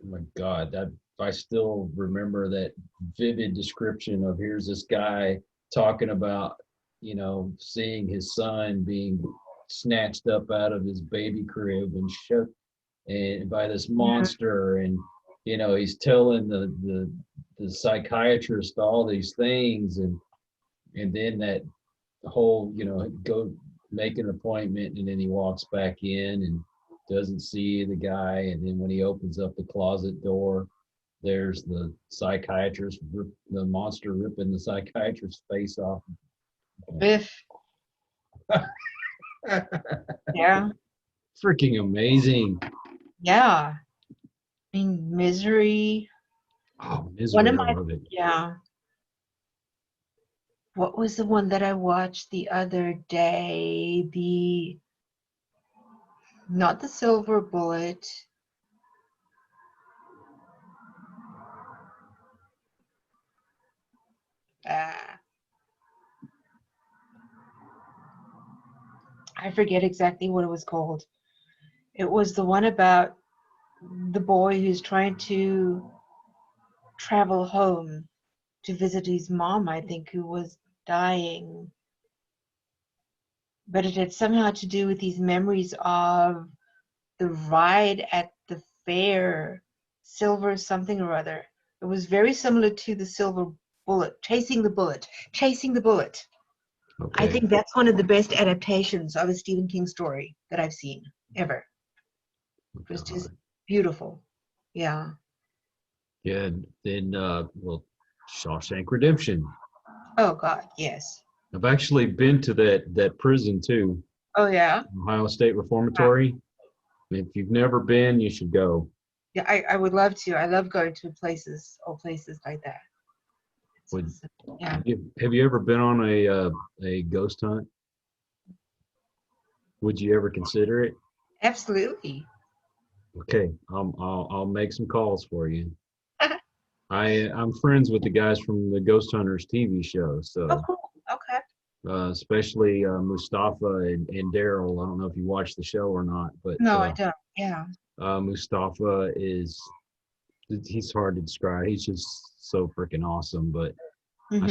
Oh my God, that I still remember that vivid description of here's this guy talking about, you know, seeing his son being snatched up out of his baby crib and shook and by this monster, and you know he's telling the psychiatrist all these things, and then that whole, you know, go make an appointment, and then he walks back in and doesn't see the guy, and then when he opens up the closet door, there's the psychiatrist, the monster ripping the psychiatrist's face off. Biff. Yeah. Freaking amazing. Yeah. I mean, Misery. Oh, Misery. One of my, I love it. yeah. What was the one that I watched the other day? Not the Silver Bullet. I forget exactly what it was called. It was the one about the boy who's trying to travel home to visit his mom, I think, who was dying. But it had somehow to do with these memories of the ride at the fair, Silver something or other. It was very similar to the Silver Bullet, Chasing the Bullet. Okay. I think that's one of the best adaptations of a Stephen King story that I've seen ever. It was just beautiful. Yeah. Yeah, and then well, Shawshank Redemption. Oh God, yes. I've actually been to that prison too, Oh yeah. Ohio State Wow. Reformatory. If you've never been, you should go. Yeah, I would love to. I love going to places like that. It's Would awesome. Yeah. have you ever been on a ghost hunt? Would you ever consider it? Absolutely. Okay, I'll make some calls for you. I'm friends with the guys from the Ghost Hunters TV show, Oh, so cool. Okay. especially Mustafa and Daryl. I don't know if you watch the show or not, but No, I don't. Yeah. Mustafa he's hard to describe. He's just so freaking awesome. But Hmm.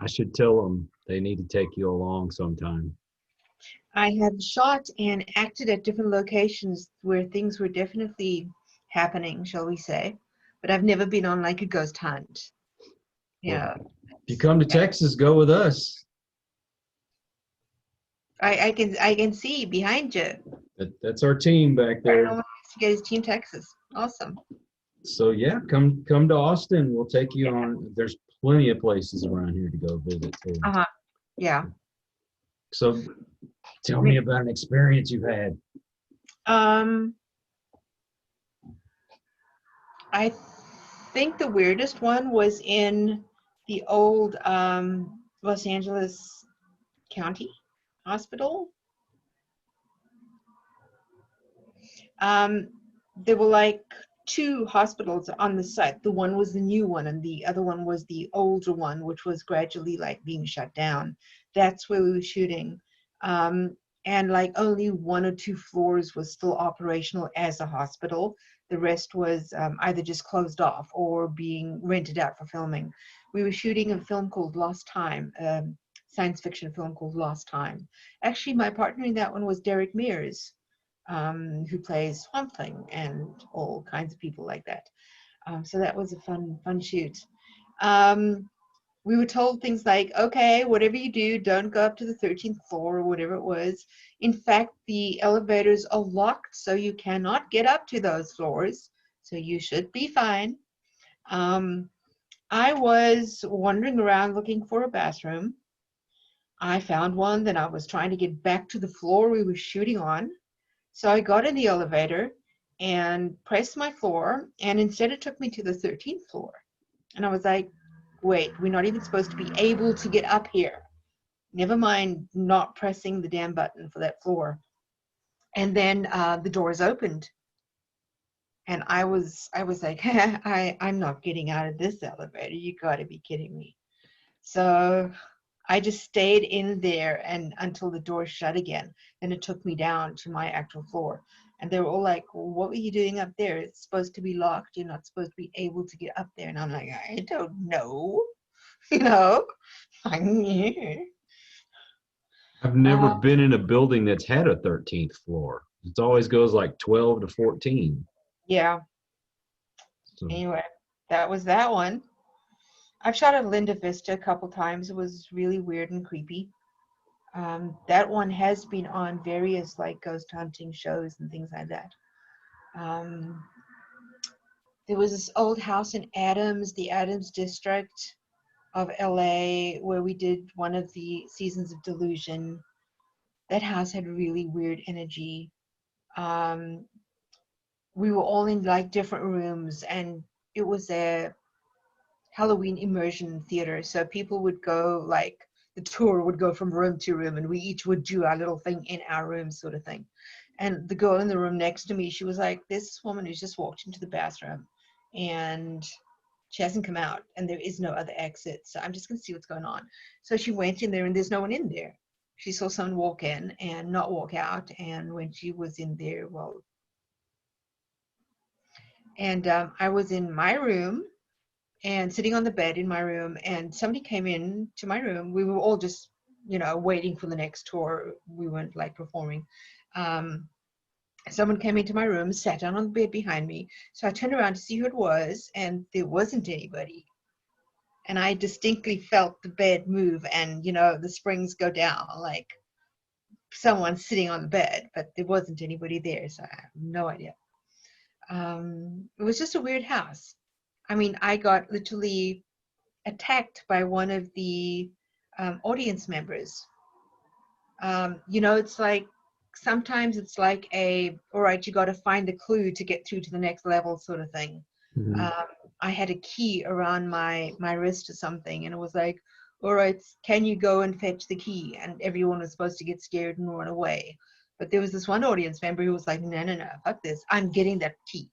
I should tell them they need to take you along sometime. I have shot and acted at different locations where things were definitely happening, shall we say, but I've never been on like a ghost hunt. Well, Yeah. if you come to Texas, go with us. I can see behind you. That's our team back there. Paranormal Investigators Team Texas. Awesome. So yeah, come to Austin. We'll take you on. There's plenty of places around here to go visit too. Uh-huh. Yeah. So tell me about an experience you've had. Um, I think the weirdest one was in the old Los Angeles County Hospital. Um, there were like two hospitals on the site. The one was the new one, and the other one was the older one, which was gradually like being shut down. That's where we were shooting. And like only one or two floors was still operational as a hospital. The rest was either just closed off or being rented out for filming. We were shooting a film called Lost Time, science fiction film called Lost Time. Actually, my partner in that one was Derek Mears, who plays Swamp Thing and all kinds of people like that. So that was a fun shoot. We were told things like, okay, whatever you do, don't go up to the 13th floor or whatever it was. In fact, the elevators are locked, so you cannot get up to those floors. So you should be fine. I was wandering around looking for a bathroom. I found one, then I was trying to get back to the floor we were shooting on. So I got in the elevator and pressed my floor, and instead it took me to the 13th floor. And I was like, wait, we're not even supposed to be able to get up here. Never mind not pressing the damn button for that floor. And then the doors opened, and I was like, I'm not getting out of this elevator. You got to be kidding me. So I just stayed in there and until the door shut again. Then it took me down to my actual floor. And they were all like, well, what were you doing up there? It's supposed to be locked. You're not supposed to be able to get up there. And I'm like, I don't know. You know? I've never Uh, been in a building that's had a 13th floor. It always goes like 12 to 14. yeah. So Anyway, that was that one. I've shot at Linda Vista a couple times. It was really weird and creepy. That one has been on various like ghost hunting shows and things like that. Um, there was this old house in Adams, the Adams district of LA, where we did one of the seasons of Delusion. That house had really weird energy. Um, we were all in like different rooms, and it was a Halloween immersion theater. So people would go like the tour would go from room to room, and we each would do our little thing in our room, sort of thing. And the girl in the room next to me, she was like, "This woman who's just walked into the bathroom, and she hasn't come out, and there is no other exit. So I'm just gonna see what's going on." So she went in there, and there's no one in there. She saw someone walk in and not walk out, and when she was in there, well, and I was in my room and sitting on the bed in my room, and somebody came in to my room. We were all just, waiting for the next tour. We weren't like performing. Um, Someone came into my room, sat down on the bed behind me. So I turned around to see who it was, and there wasn't anybody. And I distinctly felt the bed move and, the springs go down, like someone sitting on the bed, but there wasn't anybody there. So I have no idea. It was just a weird house. I mean, I got literally attacked by one of the audience members. It's like sometimes it's like all right, you got to find a clue to get through to the next level sort of thing. Mm-hmm. I had a key around my wrist or something, and it was like, all right, can you go and fetch the key? And everyone was supposed to get scared and run away. But there was this one audience member who was like, no, fuck this. I'm getting that key.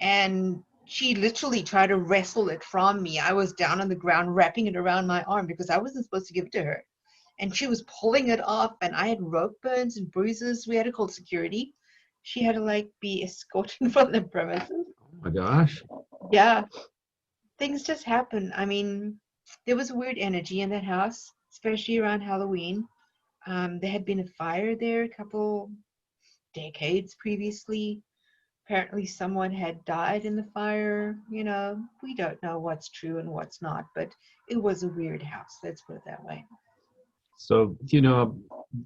And she literally tried to wrestle it from me. I was down on the ground wrapping it around my arm because I wasn't supposed to give it to her. And she was pulling it off, and I had rope burns and bruises. We had to call security. She had to be escorted from the premises. Oh my gosh. Yeah. Things just happen. I mean, there was a weird energy in that house, especially around Halloween. There had been a fire there a couple decades previously. Apparently someone had died in the fire. We don't know what's true and what's not, but it was a weird house. Let's put it that way. So,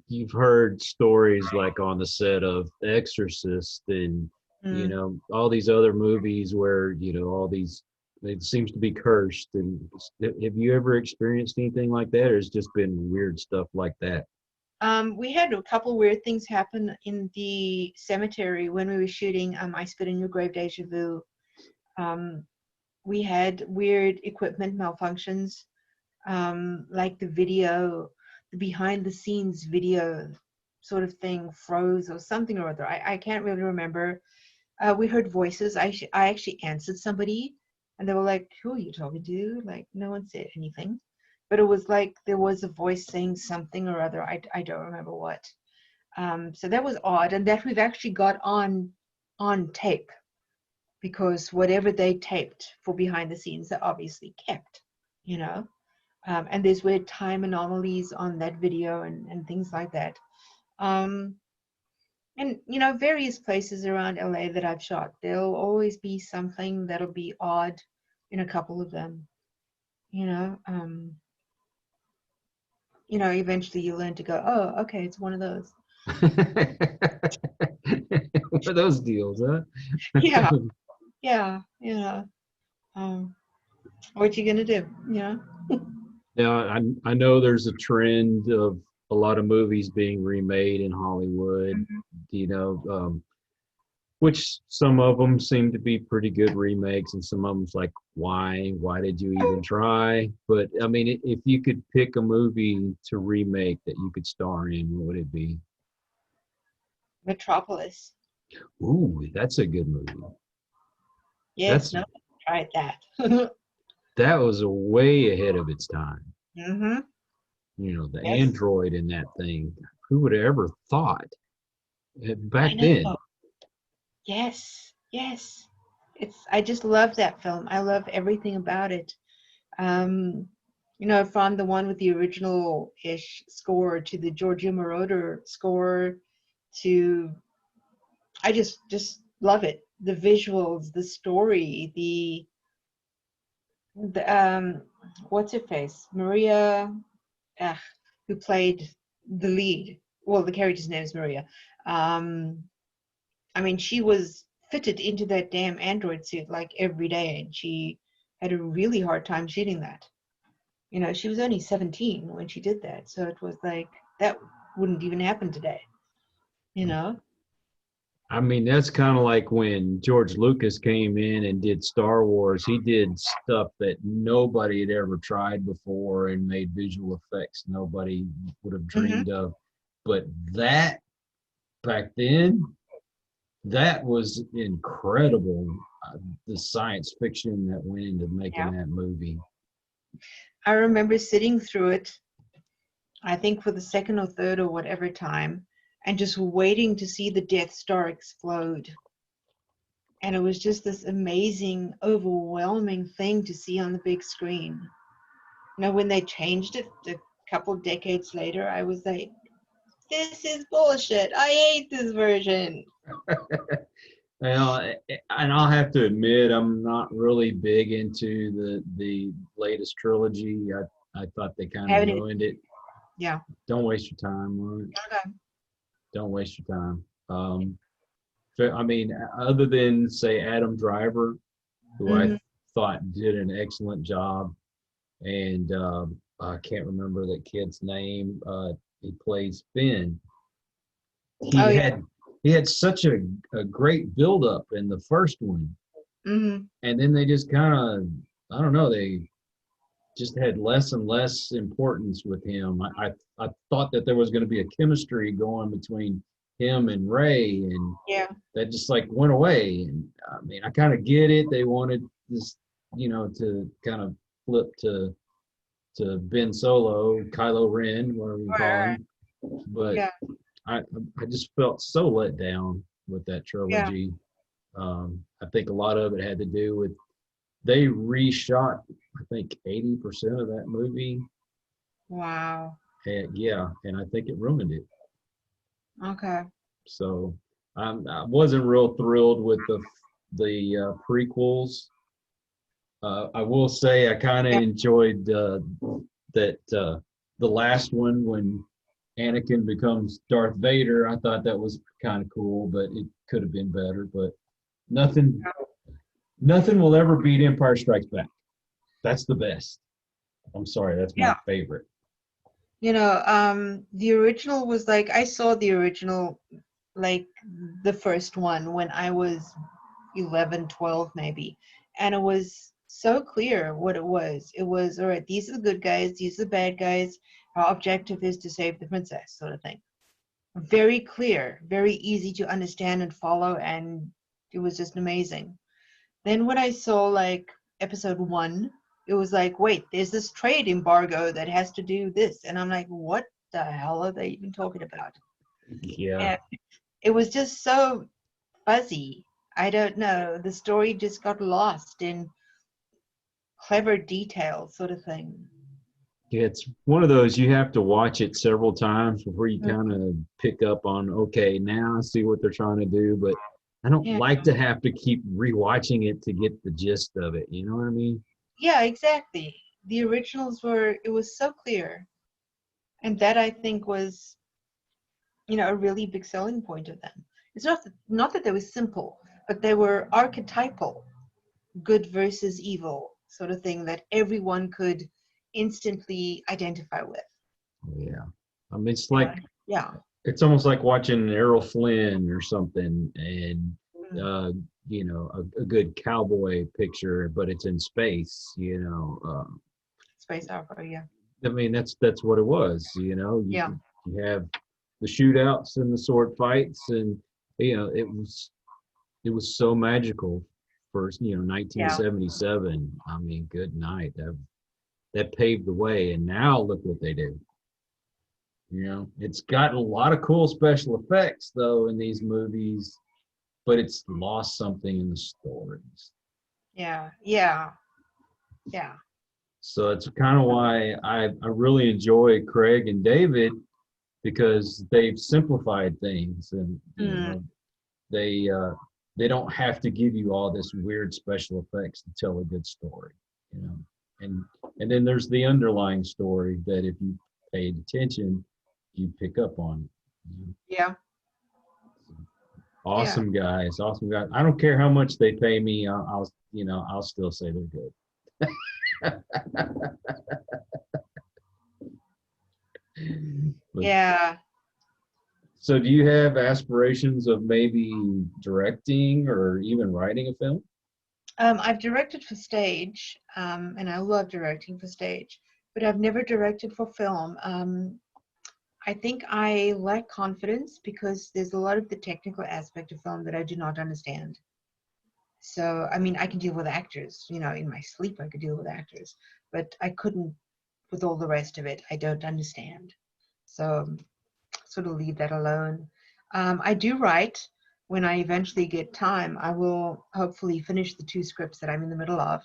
you've heard stories like on the set of Exorcist and, all these other movies where, it seems to be cursed. And have you ever experienced anything like that, or it's just been weird stuff like that? We had a couple weird things happen in the cemetery when we were shooting I Spit in Your Grave, Deja Vu. We had weird equipment malfunctions, like the behind the scenes video sort of thing froze or something or other. I can't really remember. We heard voices. I actually answered somebody, and they were like, who are you talking to? Like, no one said anything. But it was like there was a voice saying something or other. I don't remember what. So that was odd, and that we've actually got on tape, because whatever they taped for behind the scenes, they obviously kept, and there's weird time anomalies on that video and things like that. And various places around LA that I've shot, there'll always be something that'll be odd in a couple of them. Eventually you learn to go, oh, okay, it's one of those. One of those deals, huh? Yeah. What you gonna do? Now, I know there's a trend of a lot of movies being remade in Hollywood, which some of them seem to be pretty good remakes, and some of them's like, why did you even try? But I mean, if you could pick a movie to remake that you could star in, what would it be? Metropolis. Ooh, that's a good movie. Yes, no one tried that. That was way ahead of its time. Mm-hmm. The android in that thing. Who would have ever thought back then? Yes. I just love that film. I love everything about it. From the one with the original-ish score to the Giorgio Moroder score to, I just love it. The visuals, the story, the what's her face? Maria, who played the lead. Well, the character's name is Maria. She was fitted into that damn android suit like every day, and she had a really hard time shooting that. She was only 17 when she did that, so it was like that wouldn't even happen today. That's kind of like when George Lucas came in and did Star Wars. He did stuff that nobody had ever tried before and made visual effects nobody would have dreamed of. But that, back then, that was incredible. The science fiction that went into making that movie. I remember sitting through it, I think for the second or third or whatever time, and just waiting to see the Death Star explode. And it was just this amazing, overwhelming thing to see on the big screen. When they changed it a couple of decades later, I was like, this is bullshit. I hate this version. Well, and I'll have to admit, I'm not really big into the latest trilogy. I thought they kind of ruined it. Yeah. Don't waste your time on it. Okay. Don't waste your time. Other than, say, Adam Driver, who I thought did an excellent job, and I can't remember the kid's name. He plays Finn. Oh yeah. He had such a great build up in the first one, Mm-hmm. and then they just kind of, I don't know, they just had less and less importance with him. I thought that there was going to be a chemistry going between him and Ray, and Yeah. that just like went away. And I mean, I kind of get it. They wanted this, to kind of flip to Ben Solo, Kylo Ren, whatever you call Right. him. But Yeah. I just felt so let down with that Yeah. trilogy. I think a lot of it had to do with they reshot, I think 80% of that movie. Wow. And yeah, and I think it ruined it. Okay. So I wasn't real thrilled with the prequels. I will say I kind of Yeah. enjoyed that the last one when Anakin becomes Darth Vader. I thought that was kind of cool, but it could have been better. But nothing will ever beat Empire Strikes Back. That's the best. I'm sorry, that's my Yeah. favorite. The original was like, I saw the original, like the first one when I was 11, 12 maybe. And it was so clear what it was. It was, all right, these are the good guys, these are the bad guys. Our objective is to save the princess, sort of thing. Very clear, very easy to understand and follow, and it was just amazing. Then when I saw like episode 1, it was like, wait, there's this trade embargo that has to do this. And I'm like, what the hell are they even talking about? Yeah. And it was just so fuzzy. I don't know. The story just got lost in clever details, sort of thing. It's one of those you have to watch it several times before you Mm. kind of pick up on, okay, now I see what they're trying to do, but I don't Yeah. like to have to keep rewatching it to get the gist of it. You know what I mean? Yeah, exactly. The originals were, it was so clear. And that I think was, a really big selling point of them. It's not that they were simple, but they were archetypal, good versus evil sort of thing that everyone could instantly identify with. Yeah. I mean, Yeah. it's almost like watching Errol Flynn or something, and Mm. a good cowboy picture, but it's in space. Space opera, yeah. I mean, that's what it was. Yeah. You have the shootouts and the sword fights, and it was so magical for Yeah. 1977. I mean, good night. That paved the way, and now look what they do. It's got a lot of cool special effects though in these movies, but it's lost something in the stories. Yeah. Yeah. Yeah. So it's kind of why I really enjoy Craig and David, because they've simplified things, and Mm. they don't have to give you all this weird special effects to tell a good story. you know and then there's the underlying story that if you paid attention you pick up on. Yeah. Yeah. Awesome guys. I don't care how much they pay me. I'll still say they're good. But Yeah. so do you have aspirations of maybe directing or even writing a film? I've directed for stage, and I love directing for stage, but I've never directed for film. I think I lack confidence because there's a lot of the technical aspect of film that I do not understand. So, I mean, I can deal with actors, in my sleep I could deal with actors, but I couldn't with all the rest of it. I don't understand. So, sort of leave that alone. I do write. When I eventually get time, I will hopefully finish the 2 scripts that I'm in the middle of,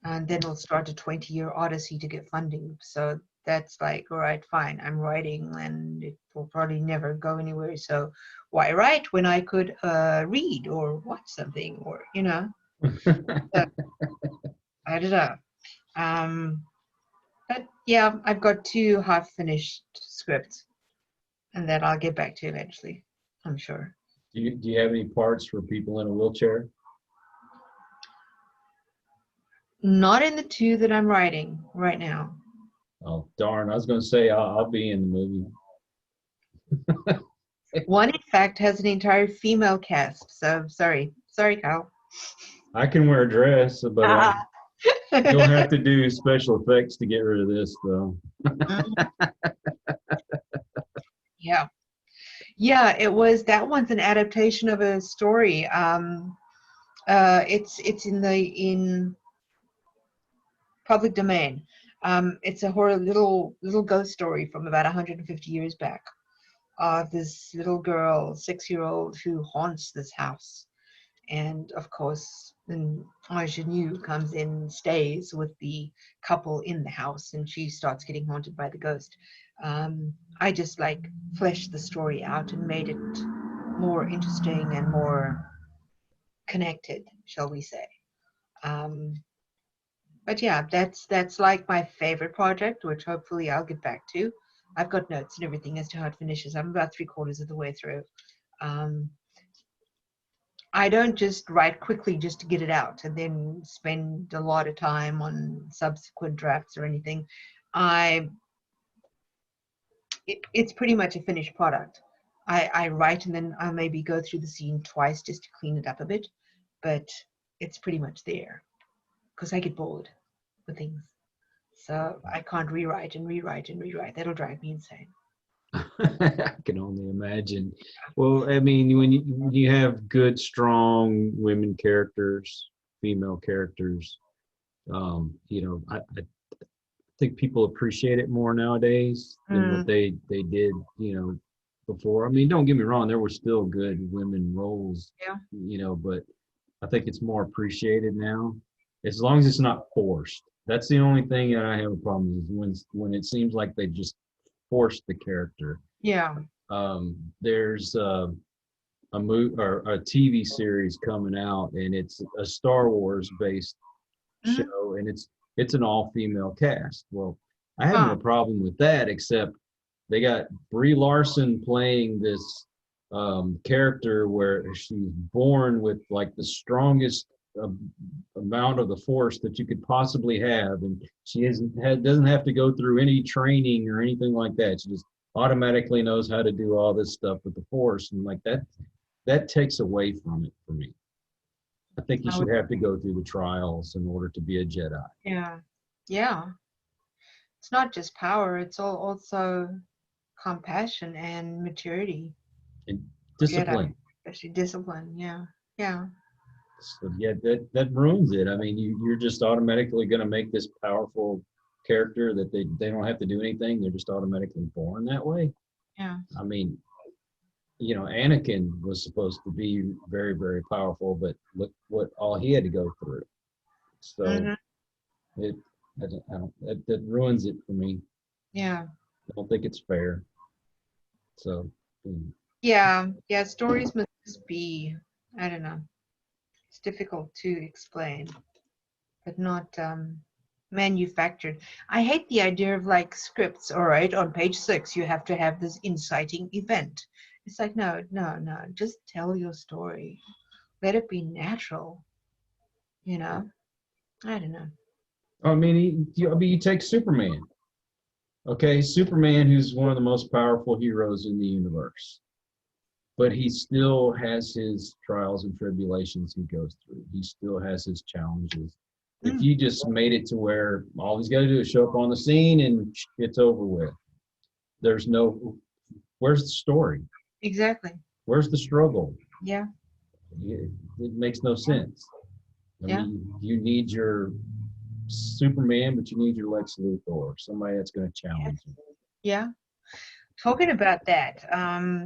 and then we'll start a 20-year odyssey to get funding. So that's like, all right, fine, I'm writing, and it will probably never go anywhere. So why write when I could read or watch something, or So, I don't know. But yeah, I've got 2 half-finished scripts, and that I'll get back to eventually, I'm sure. Do you have any parts for people in a wheelchair? Not in the 2 that I'm writing right now. Oh, darn. I was going to say I'll be in the movie. One, in fact, has an entire female cast. So sorry, Kyle. I can wear a dress, but you'll have to do special effects to get rid of this, though. Yeah. Yeah, it was, that one's an adaptation of a story. It's in public domain. It's a horror little ghost story from about 150 years back of this little girl, 6-year-old, who haunts this house. And of course, then ingenue comes in and stays with the couple in the house, and she starts getting haunted by the ghost. I just like fleshed the story out and made it more interesting and more connected, shall we say. But yeah, that's like my favorite project, which hopefully I'll get back to. I've got notes and everything as to how it finishes. I'm about 3/4 of the way through. I don't just write quickly just to get it out and then spend a lot of time on subsequent drafts or anything. It's pretty much a finished product. I write and then I'll maybe go through the scene twice just to clean it up a bit, but it's pretty much there because I get bored with things. So I can't rewrite and rewrite and rewrite. That'll drive me insane. I can only imagine. Well, I mean, when you have good, strong women characters, female characters, I think people appreciate it more nowadays than what they did, before. I mean, don't get me wrong, there were still good women roles, but I think it's more appreciated now, as long as it's not forced. That's the only thing that I have a problem with, is when it seems like they just forced the character. Yeah. There's a movie or a TV series coming out, and it's a Star Wars based show, and it's an all-female cast. Well, I have no problem with that, except they got Brie Larson playing this character where she's born with like the strongest amount of the force that you could possibly have, and she doesn't have to go through any training or anything like that. She just automatically knows how to do all this stuff with the force, and like that takes away from it for me. I think you should have to go through the trials in order to be a Jedi. Yeah. It's not just power, it's also compassion and maturity And discipline. Jedi, especially discipline. Yeah. So that ruins it. I mean, you're just automatically going to make this powerful character that they don't have to do anything. They're just automatically born that way. Yeah. I mean, Anakin was supposed to be very, very powerful, but look what all he had to go through. So that ruins it for me. Yeah. I don't think it's fair. So. Yeah. Stories must be, I don't know. It's difficult to explain, but not manufactured. I hate the idea of like scripts. All right, on page 6, you have to have this inciting event. It's like, no. Just tell your story. Let it be natural. I don't know. I mean, you take Superman. Okay, Superman, who's one of the most powerful heroes in the universe. But he still has his trials and tribulations he goes through. He still has his challenges. If you just made it to where all he's got to do is show up on the scene and it's over with, where's the story? Exactly. Where's the struggle? Yeah. It makes no sense. I mean, you need your Superman, but you need your Lex Luthor, somebody that's going to challenge you. Yeah. Talking about that,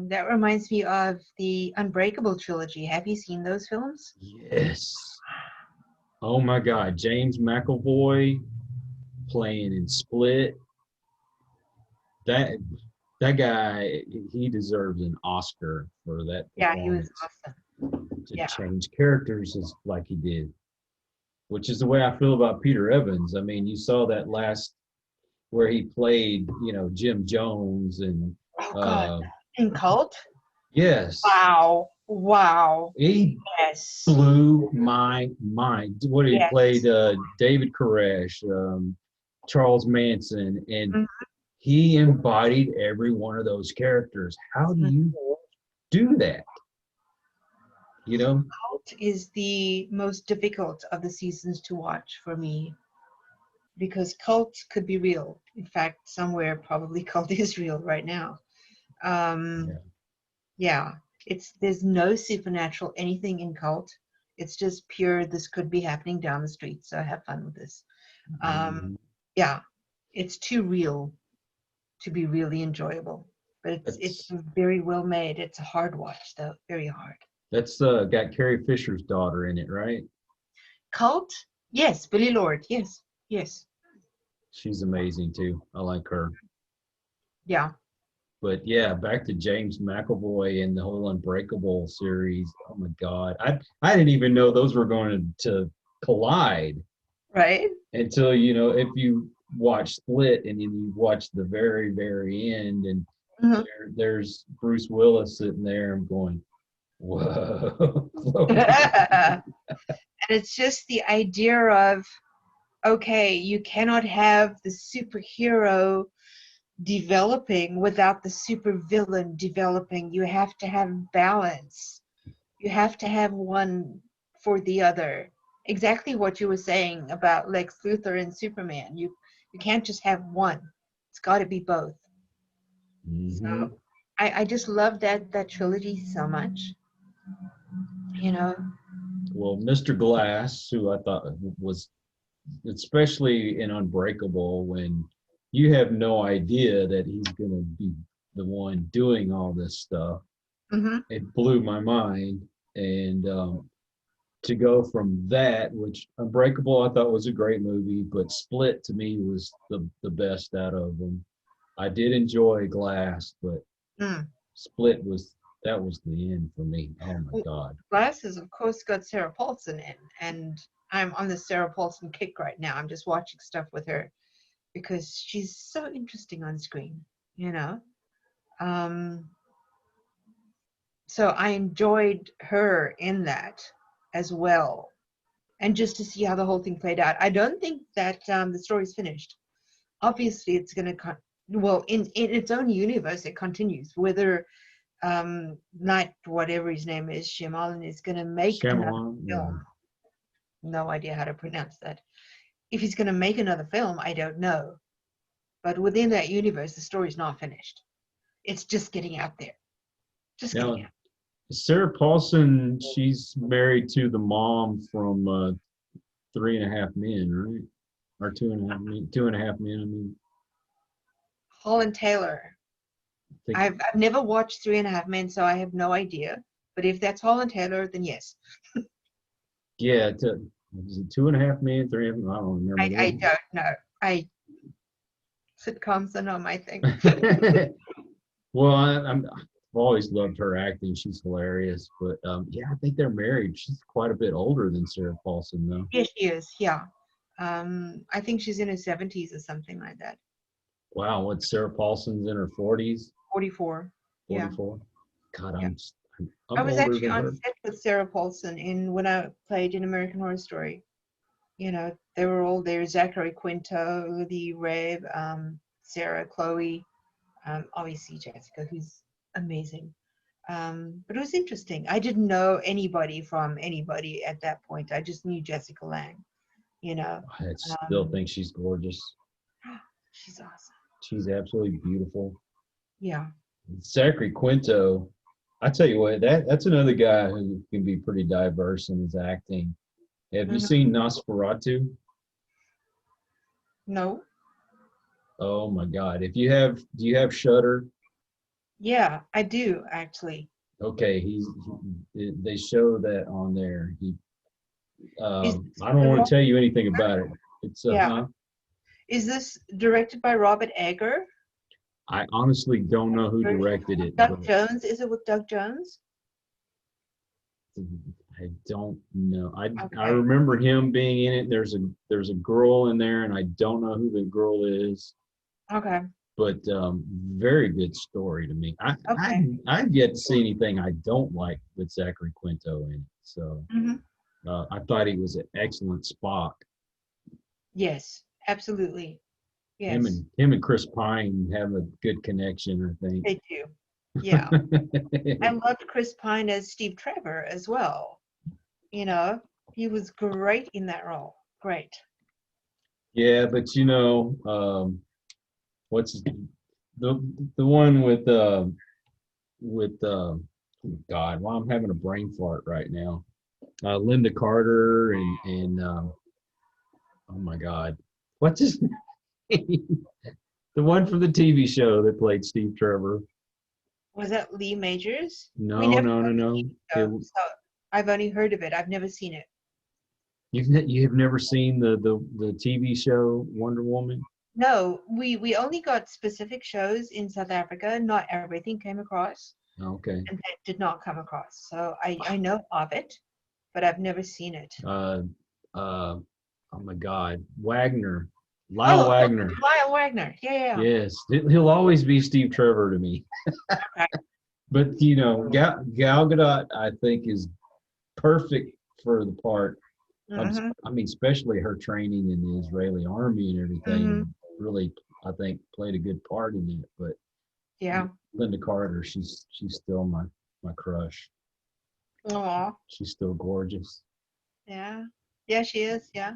that reminds me of the Unbreakable trilogy. Have you seen those films? Yes. Oh my God, James McAvoy playing in Split. That guy, he deserves an Oscar for that performance. Yeah, he was awesome. To change characters like he did, which is the way I feel about Peter Evans. I mean, you saw that last where he played, Jim Jones and in Cult. Yes. Wow. He blew my mind. What he played, David Koresh. Charles Manson, and Mhm. he embodied every one of those characters. How do you do that? You know? Cult is the most difficult of the seasons to watch for me because cult could be real. In fact, somewhere probably cult is real right now. Um, Yeah. yeah, there's no supernatural anything in cult. It's just pure. This could be happening down the street, so have fun with this. Mhm. Yeah, it's too real to be really enjoyable, but it's That's very well made. It's a hard watch though, very hard. that's got Carrie Fisher's daughter in it, right? Cult, yes. Billy Lord, yes, yes, She's amazing too. I like her. yeah. But yeah, back to James McAvoy and the whole Unbreakable series. Oh my God, I didn't even know those were going to collide Right? until if you watch Split and then you watch the very end, and Mhm. there's Bruce Willis sitting there. I'm going, whoa. And it's just the idea of, okay, you cannot have the superhero developing without the supervillain developing. You have to have balance. You have to have one for the other. Exactly what you were saying about Lex Luthor and Superman. You can't just have one. It's got to be both. Hmm. So I just love that trilogy so much. You know. Well, Mr. Glass, who I thought was especially in Unbreakable, when you have no idea that he's going to be the one doing all this stuff. Hmm. It blew my mind. And to go from that, which Unbreakable I thought was a great movie, but Split to me was the best out of them. I did enjoy Glass, but Mm. Split that was the end for me. Oh my Well, God. Glasses, of course, got Sarah Paulson in, and I'm on the Sarah Paulson kick right now. I'm just watching stuff with her because she's so interesting on screen, you know. Um, so I enjoyed her in that as well, and just to see how the whole thing played out. I don't think that the story's finished. Obviously, it's going to well in its own universe. It continues. Whether Night, whatever his name is, Shyamalan is going to make another Shyamalan, yeah. film. No idea how to pronounce that. If he's going to make another film, I don't know. But within that universe, the story's not finished. It's just getting out there. Just getting Now, out. Sarah Paulson, she's married to the mom from Three and a Half Men, right? Or Two and a Half Men, Two and a Half Men. I mean, Holland Taylor. I think, I've never watched Three and a Half Men, so I have no idea. But if that's Holland Taylor, then yes. yeah, was it Two and a Half Men, Three and a Half? I don't I remember. don't know. Sitcoms are not my thing. Well, I've always loved her acting. She's hilarious. But yeah, I think they're married. She's quite a bit older than Sarah Paulson, though. Yes, she is. Yeah. I think she's in her 70s or something like that. Wow, what Sarah Paulson's in her 40s, 44. Yeah. 44? God, Yeah. I I'm was older actually than on her. set with Sarah Paulson when I played in American Horror Story. You know, they were all there. Zachary Quinto, the Reb, Sarah, Chloe, obviously Jessica, who's amazing. But it was interesting. I didn't know anybody from anybody at that point. I just knew Jessica Lange, you know. I still Um, think she's gorgeous. she's awesome. She's absolutely beautiful. Yeah. Zachary Quinto, I tell you what, that's another guy who can be pretty diverse in his acting. Have you Mhm. seen Nosferatu? No. Oh my God! Do you have Shudder? Yeah, I do actually. Okay, they show that on there. Is this I don't the want Rob- to tell you anything about it. It's yeah. huh? Is this directed by Robert Egger? I honestly don't know who directed it, but Doug Jones? Is it with Doug Jones? I don't know. I Okay. remember him being in it. There's a girl in there, and I don't know who the girl is. Okay. But very good story to me. Okay. I've yet to see anything I don't like with Zachary Quinto in it. So Hmm. I thought he was an excellent Spock. Yes, absolutely. Yes, Him and Chris Pine have a good connection, I think. they do. Yeah. I loved Chris Pine as Steve Trevor as well. You know, he was great in that role. Great. Yeah, but what's the one with God? Well, I'm having a brain fart right now. Linda Carter and oh my God, what's his name? The one from the TV show that played Steve Trevor. Was that Lee Majors? We No, never no, no, got the no. TV show, It- so I've only heard of it. I've never seen it. you have never seen the TV show Wonder Woman? No, we only got specific shows in South Africa. Not everything came across, Okay. and that did not come across. So I know of it, but I've never seen it. Oh my God, Lyle Oh, Wagner. Lyle Wagner. Yeah. Yes, he'll always be Steve Trevor to me. Okay. But Gal Gadot, I think, is perfect for the part. Mhm. I mean, especially her training in the Israeli army and everything, Mhm. really, I think, played a good part in it. But Yeah. Linda Carter, she's still my crush. Aw. She's still gorgeous. Yeah. Yeah, she is. Yeah.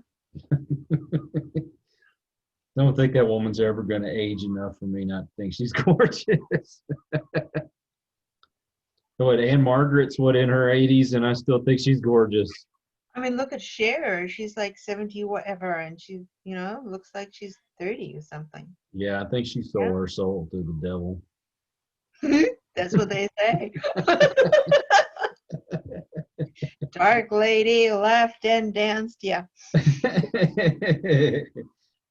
Don't think that woman's ever going to age enough for me not to think she's gorgeous. Anne Margaret's in her 80s, and I still think she's gorgeous. I mean, look at Cher. She's like 70 whatever, and she, looks like she's 30 or something. Yeah, I think she sold her soul to the devil. That's what they say. Dark lady laughed and danced. Yeah.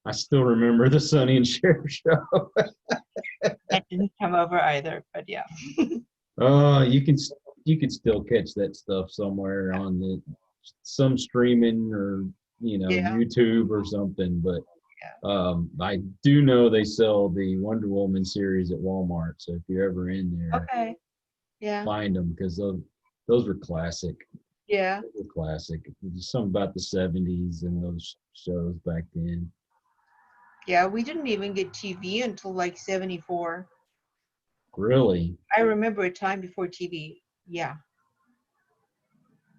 I still remember the Sonny and Cher show. That didn't come over either, but yeah. Oh, you can still catch that stuff somewhere on some streaming or YouTube or something. But I do know they sell the Wonder Woman series at Walmart. So if you're ever in there, Okay. Yeah. find them because those were classic. Yeah. They were classic. There's something about the 70s and those shows back then. Yeah, we didn't even get TV until like 74. Really? I remember a time before TV. Yeah.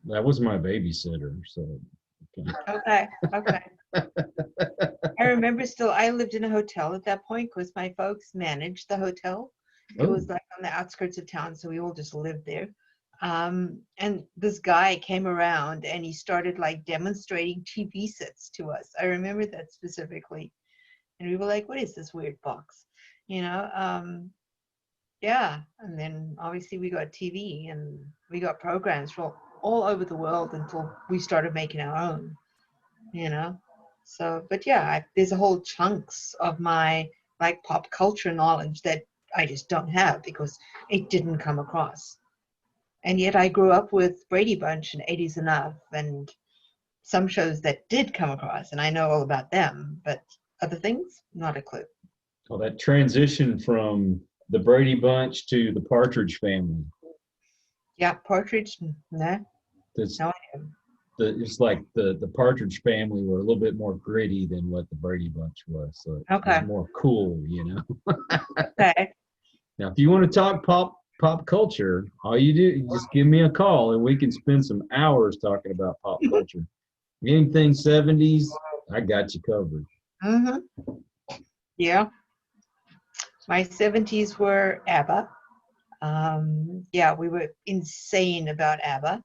That was my babysitter. So. Okay. I remember I lived in a hotel at that point because my folks managed the hotel. It was like on the outskirts of town, so we all just lived there. And this guy came around and he started like demonstrating TV sets to us. I remember that specifically. And we were like, what is this weird box? Yeah. And then obviously we got TV and we got programs from all over the world until we started making our own, So, but yeah, there's a whole chunks of my like pop culture knowledge that I just don't have because it didn't come across. And yet I grew up with Brady Bunch and 80s Enough and some shows that did come across, and I know all about them, but other things, not a clue. Well, that transition from the Brady Bunch to the Partridge Family. Yeah, Partridge, nah. It's, No idea. it's like the Partridge Family were a little bit more gritty than what the Brady Bunch was. So it was more cool, Okay. Now, if you want to talk pop culture, all you do is just give me a call and we can spend some hours talking about pop culture. Anything 70s, I got you covered. Mm-hmm. Yeah. My 70s were ABBA. Yeah, we were insane about ABBA,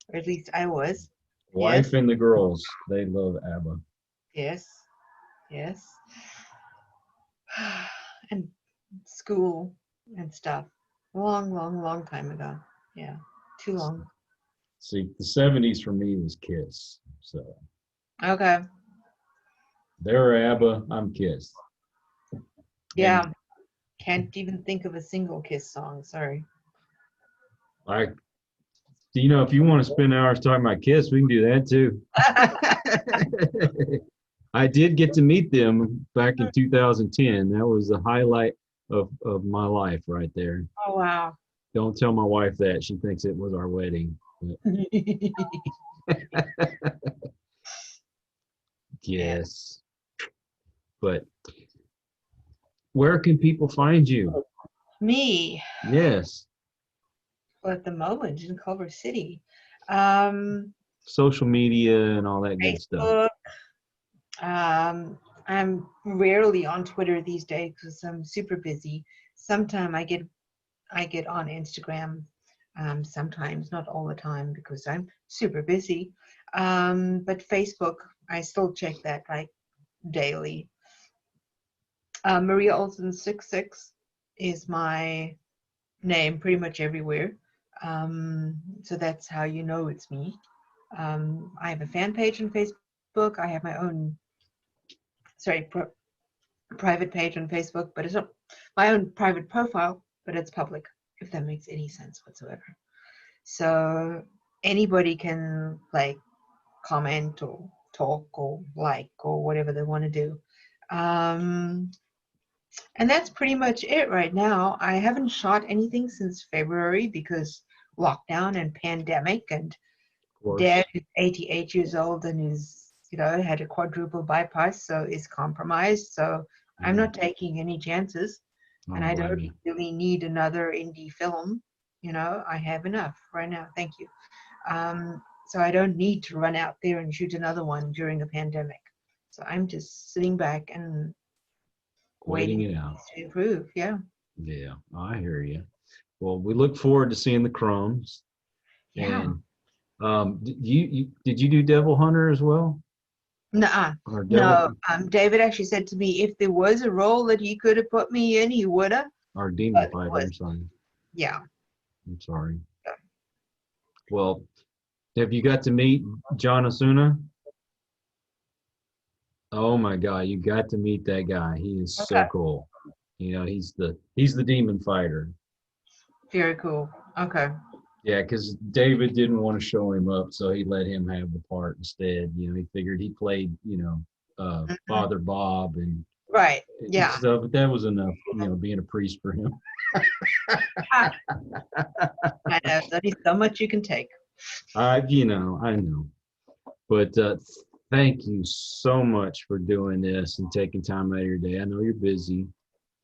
or at least I was. Wife and the girls, they love ABBA. Yes. And school and stuff. Long time ago. Yeah, too long. See, the 70s for me was Kiss. So. Okay. They're ABBA, I'm Kiss. Yeah. Can't even think of a single Kiss song. Sorry. If you want to spend hours talking about Kiss, we can do that too. I did get to meet them back in 2010. That was the highlight of my life right there. Oh, wow. Don't tell my wife that. She thinks it was our wedding. Yes. But where can people find you? Me, Yes. well, at the moment in Culver City. Social media and all that good stuff. Facebook. I'm rarely on Twitter these days because I'm super busy. Sometimes I get on Instagram. Sometimes, not all the time, because I'm super busy. But Facebook, I still check that like daily. Maria Olsen 66 is my name pretty much everywhere. So that's how you know it's me. I have a fan page on Facebook. I have my own, private page on Facebook, but it's not my own private profile, but it's public, if that makes any sense whatsoever. So anybody can like comment or talk or like or whatever they want to do. And that's pretty much it right now. I haven't shot anything since February because lockdown and pandemic, and Dad is 88 years old and is, had a quadruple bypass, so is compromised. So I'm not taking any chances, and I don't really need another indie film. I have enough right now. Thank you. So I don't need to run out there and shoot another one during a pandemic. So I'm just sitting back and waiting it out to improve. Yeah. Yeah, I hear you. Well, we look forward to seeing the Crumbs. Yeah. And did you do Devil Hunter as well? No. David actually said to me, if there was a role that he could have put me in, he would have. Or Demon Fighter, I'm sorry. Yeah. I'm sorry. Yeah. Well, have you got to meet John Osuna? Oh my God, you got to meet that guy. He is so cool. He's the Demon Fighter. Very cool. Okay. Yeah, because David didn't want to show him up, so he let him have the part instead. He figured he played, Father Bob and right. Yeah. stuff, but that was enough, being a priest for him. I know. There's so much you can take. I know. But thank you so much for doing this and taking time out of your day. I know you're busy,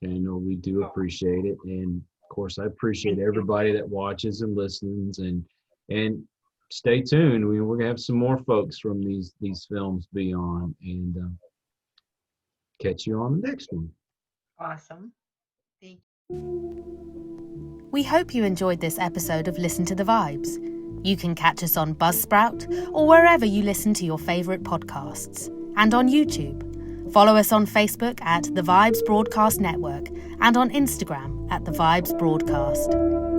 and I know we do appreciate it. And of course, I appreciate everybody that watches and listens, and stay tuned. We're gonna have some more folks from these films be on, and catch you on the next one. Awesome. Thank you. We hope you enjoyed this episode of Listen to the Vibes. You can catch us on Buzzsprout or wherever you listen to your favourite podcasts, and on YouTube. Follow us on Facebook at The Vibes Broadcast Network and on Instagram at The Vibes Broadcast.